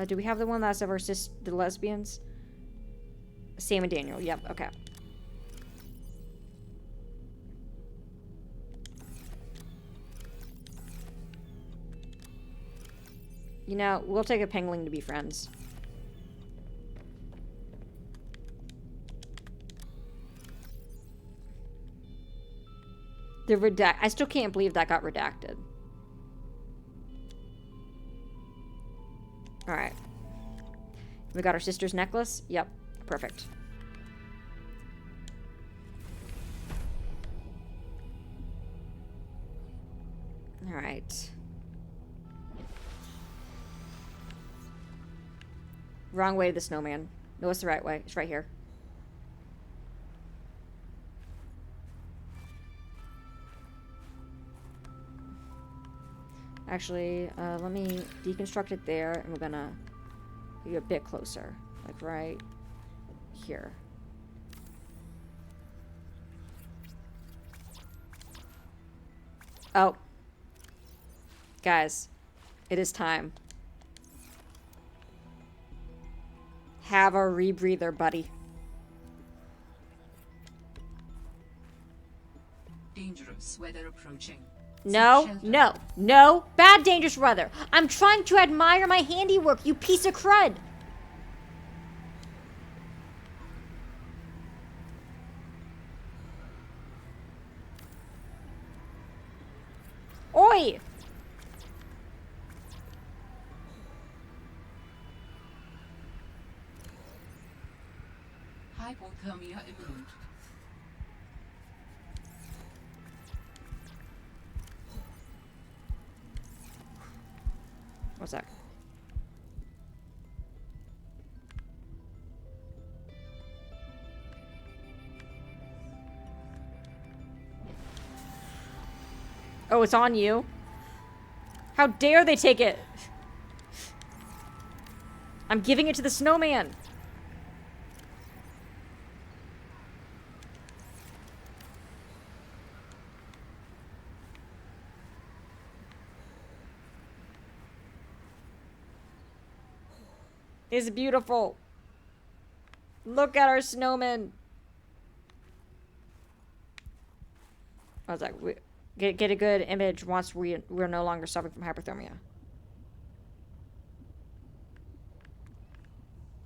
Do we have the one that's of our the lesbians? Sam and Daniel. Yep. Okay. You know, we'll take a pangling to be friends. The redact. I still can't believe that got redacted. Alright. We got our sister's necklace? Yep. Perfect. Alright. Wrong way to the snowman. No, it's the right way. It's right here. Actually, let me deconstruct it there, and we're gonna be a bit closer. Like right here. Oh. Guys, it is time. Have a rebreather, buddy. Dangerous weather approaching. No, Seek shelter. no, no. Bad, dangerous weather. I'm trying to admire my handiwork, you piece of crud. Oi! Hypothermia imminent. What's that? Oh, it's on you? How dare they take it? I'm giving it to the snowman. It's beautiful. Look at our snowman. I was like, get a good image once we're no longer suffering from hypothermia.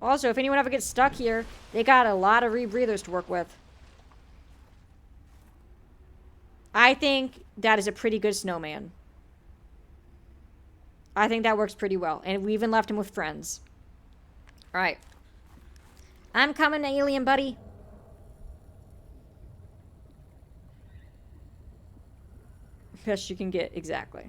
Also, if anyone ever gets stuck here, they got a lot of rebreathers to work with. I think that is a pretty good snowman. I think that works pretty well. And we even left him with friends. Alright. I'm coming, alien buddy. Best you can get, exactly.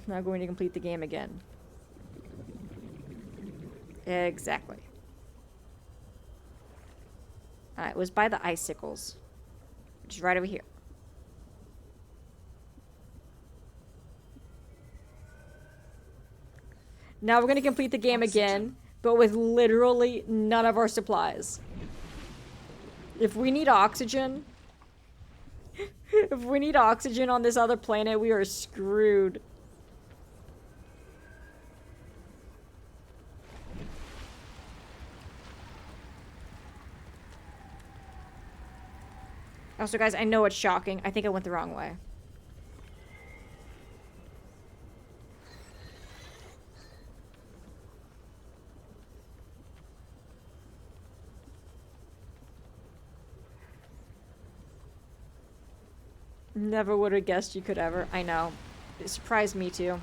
Not going to complete the game again. Exactly. It was by the icicles. Which is right over here. Now we're gonna complete the game again, but with literally none of our supplies. If we need oxygen... if we need oxygen on this other planet, we are screwed. Also, guys, I know it's shocking. I think I went the wrong way. Never would have guessed you could ever. I know. It surprised me too.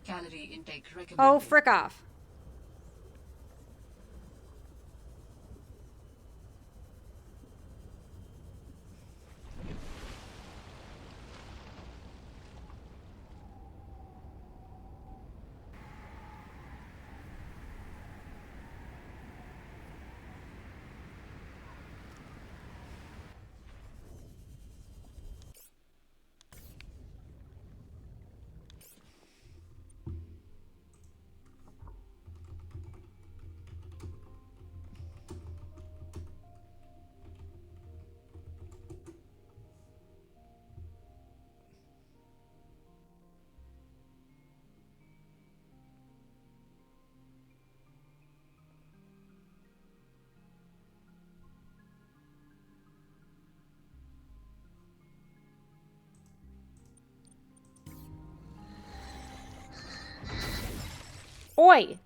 Calorie intake recommended. Oh, frick off. Oi!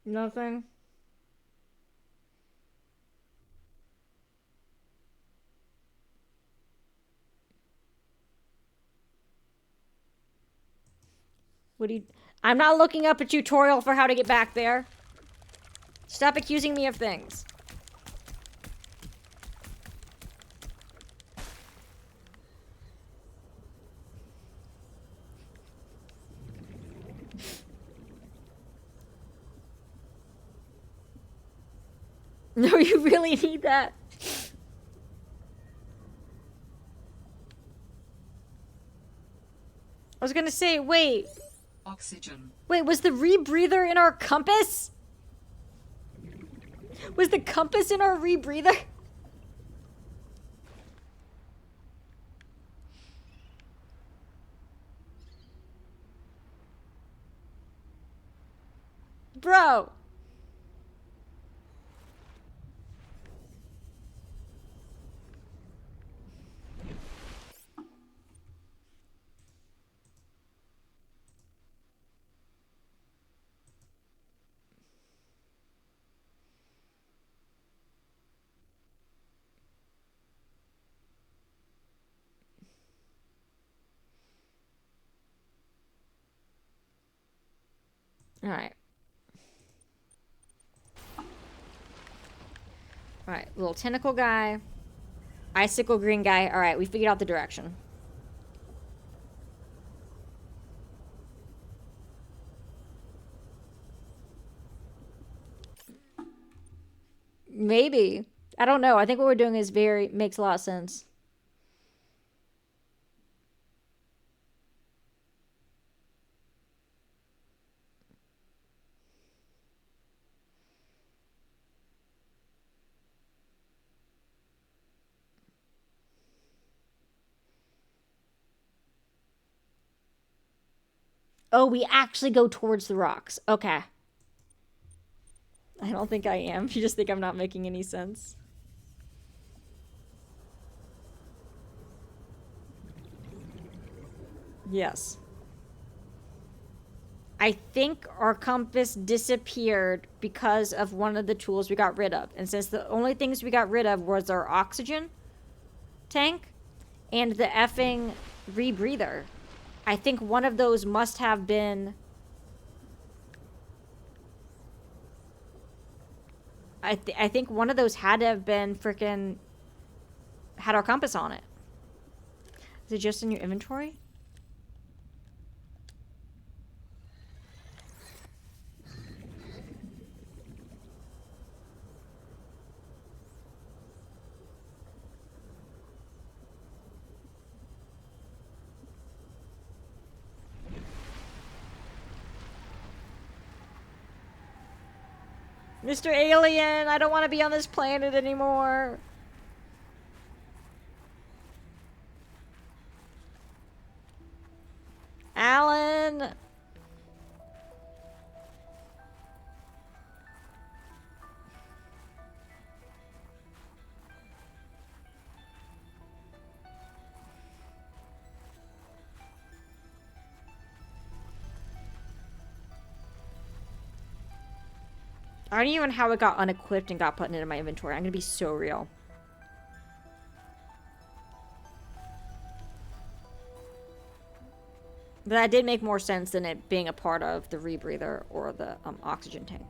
Nothing. What do you... I'm not looking up a tutorial for how to get back there. Stop accusing me of things. No, you really need that. I was gonna say, wait. Oxygen. Wait, was the rebreather in our compass? Was the compass in our rebreather? Bro. Alright. Alright, little tentacle guy. Icicle green guy. Alright, we figured out the direction. Maybe. I don't know. I think what we're doing is makes a lot of sense. Oh, we actually go towards the rocks. Okay. I don't think I am. You just think I'm not making any sense. Yes. I think our compass disappeared because of one of the tools we got rid of. And since the only things we got rid of was our oxygen tank and the effing rebreather, I think one of those must have been... I think one of those had to have been freaking... had our compass on it. Is it just in your inventory? Mr. Alien, I don't want to be on this planet anymore. Alan. I don't even know how it got unequipped and got put into my inventory. I'm gonna be so real. But that did make more sense than it being a part of the rebreather or the oxygen tank.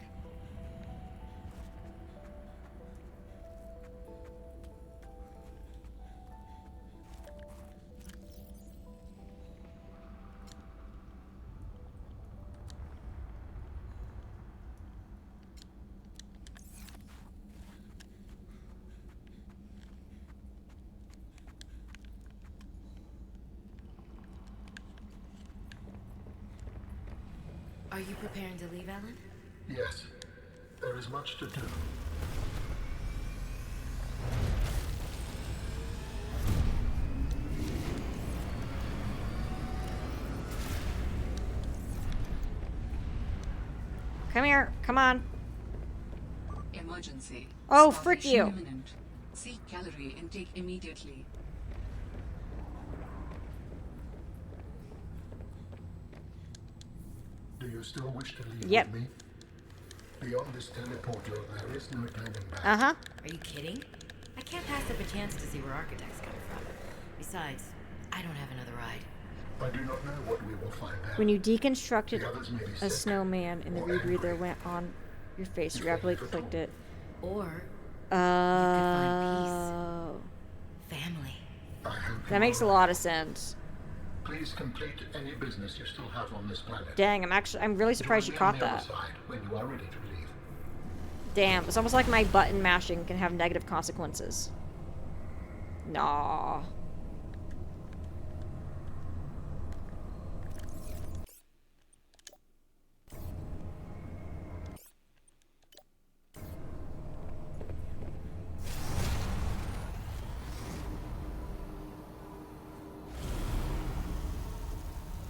Are you preparing to leave, Alan? Yes, there is much to do. Come here. Come on. Emergency. Oh, frick you. Imminent. Seek calorie intake immediately. Do you still wish to leave Yep. with me? Beyond this teleporter, there is no turning back. Uh-huh. Are you kidding? I can't pass up a chance to see where Architect's coming from. Besides, I don't have another ride. I do not know what we will find out. When you deconstructed The others may be a sick snowman and the or rebreather angry. went on your face, you rapidly clicked it. Or Oh. family. I hope That you makes a are lot of sense. Please complete any business you still have on this planet. Dang, I'm really surprised you Join me caught on the other that. side when you are ready to leave. Damn, it's almost like my button mashing can have negative consequences. Nah.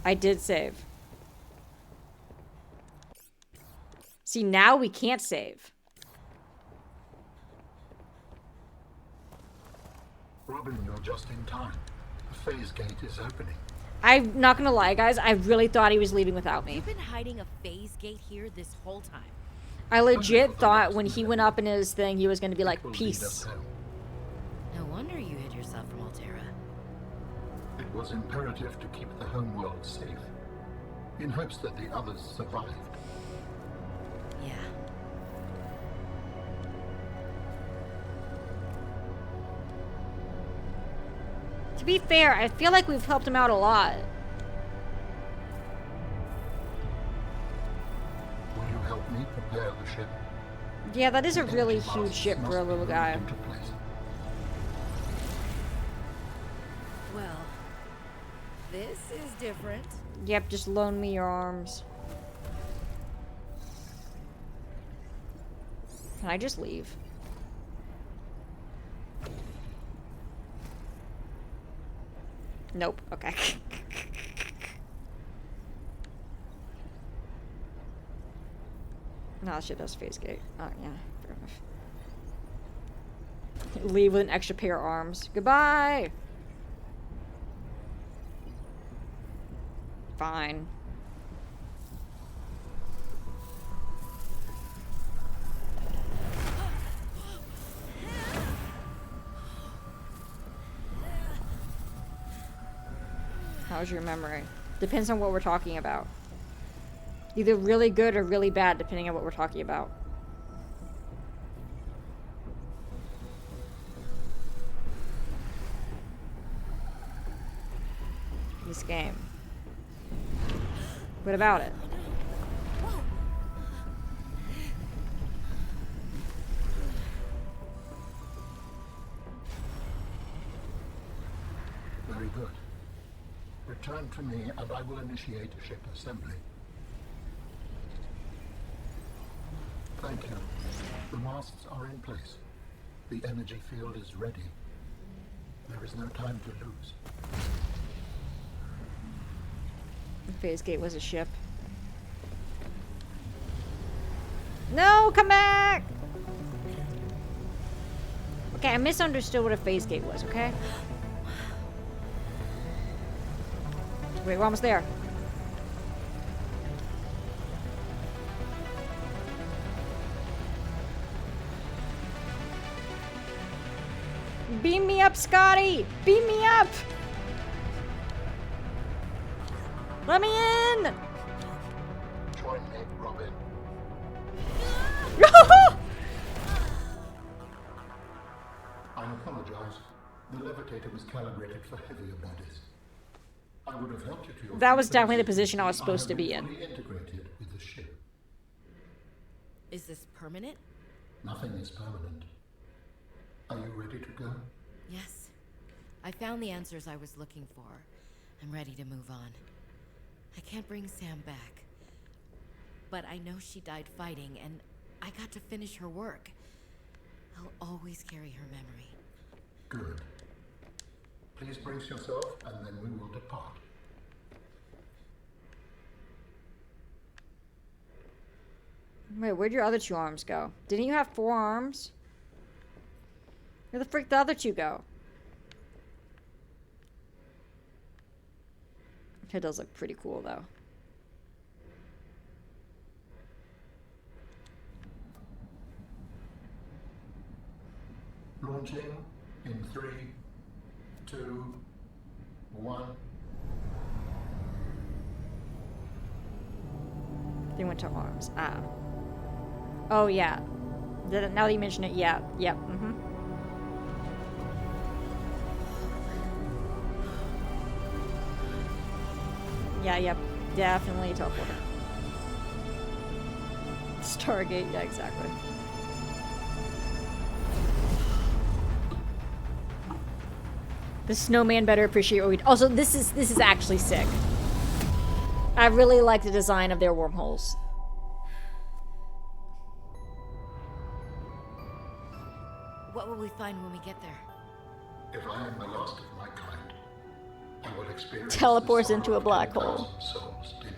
I did save. See, now we can't save. Robin, you're just in time. The phase gate is opening. I'm not gonna lie, guys. I really thought he was leaving without me. You've been hiding a phase gate here this whole time. I legit thought when he went up in his thing, he was gonna be like, It will lead us peace. home. No wonder you hid yourself from Altera. It was imperative to keep the homeworld safe, in hopes that the others survived. Yeah. To be fair, I feel like we've helped him out a lot. Will you help me prepare the ship? Yeah, that is a The really engine huge masts ship must for a be little moved guy. into place. Well, this is different. Yep, just loan me your arms. Can I just leave? Nope. Okay. No, that shit does phase gate. Oh, yeah. Fair enough. Leave with an extra pair of arms. Goodbye! Fine. How's your memory? Depends on what we're talking about. Either really good or really bad, depending on what we're talking about. This game. What about it? Very good. Return to me and I will initiate ship assembly. Thank you. The masts are in place. The energy field is ready. There is no time to lose. The phase gate was a ship. No, come back! Okay, I misunderstood what a phase gate was, okay? Wait, we're almost there. Beam me up, Scotty! Beam me up! Let me in! Join me, Robin. I apologize. The levitator was calibrated for heavier bodies. I would have helped you to your That was feet, but definitely the it seems position I was I supposed have to be been in. fully integrated with the ship. Is this permanent? Nothing is permanent. Are you ready to go? Yes. I found the answers I was looking for. I'm ready to move on. I can't bring Sam back. But I know she died fighting, and I got to finish her work. I'll always carry her memory. Good. Please brace yourself, and then we will depart. Wait, where'd your other two arms go? Didn't you have 4 arms? Where the frick the other two go? It does look pretty cool, though. Launching in 3, 2, 1. They went to arms. Ah. Oh, yeah. Now that you mention it, yeah. Yep. Mm-hmm. Yeah, yep. Definitely a teleporter. Stargate, yeah, exactly. The snowman better appreciate what we do. Also, this is actually sick. I really like the design of their wormholes. What will we find when we get there? If I am the last of my kind, I will experience Teleports the into sorrow a black of 10,000 hole. souls dimming.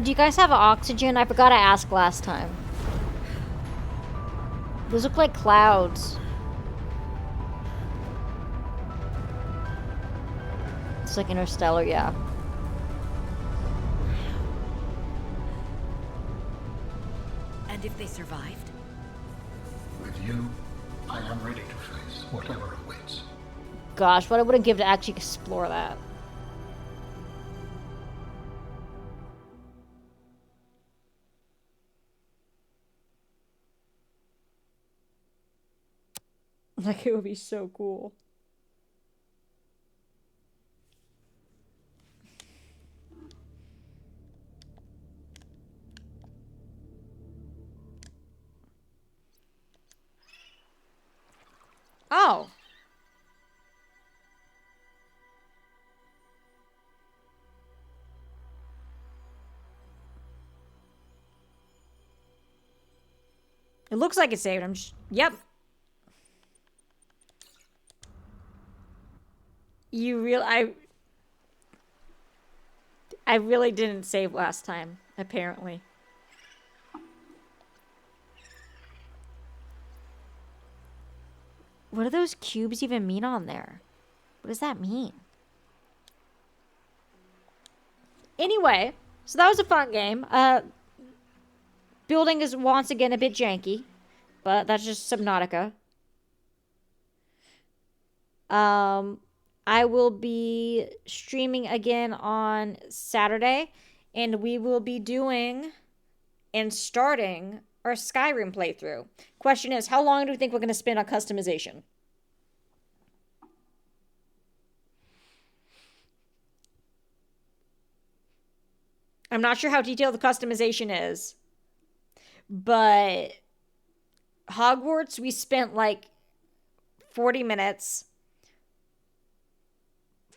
Do you guys have oxygen? I forgot to ask last time. Those look like clouds. It's like interstellar, yeah. And if they survived? With you, I am ready to face whatever awaits. Gosh, what I wouldn't give to actually explore that. Like, it would be so cool. Oh. It looks like it's saved. I'm just... Yep. I really didn't save last time, apparently. What do those cubes even mean on there? What does that mean? Anyway, so that was a fun game. Building is once again a bit janky, but that's just Subnautica. I will be streaming again on Saturday, and we will be doing and starting our Skyrim playthrough. Question is, how long do we think we're going to spend on customization? I'm not sure how detailed the customization is, but Hogwarts, we spent like 40 minutes.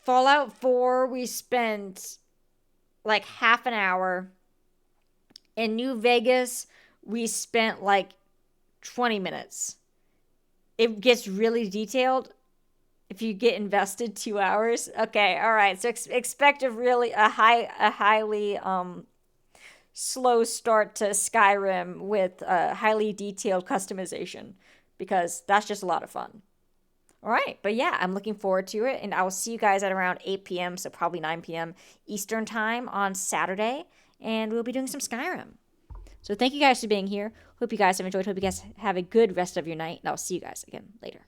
Fallout 4, we spent like half an hour. In New Vegas, we spent like 20 minutes. It gets really detailed if you get invested 2 hours. Okay, all right. So expect a highly slow start to Skyrim with highly detailed customization, because that's just a lot of fun. All right, but yeah, I'm looking forward to it, and I will see you guys at around 8 p.m., so probably 9 p.m. Eastern time on Saturday, and we'll be doing some Skyrim. So thank you guys for being here. Hope you guys have enjoyed. Hope you guys have a good rest of your night, and I'll see you guys again later.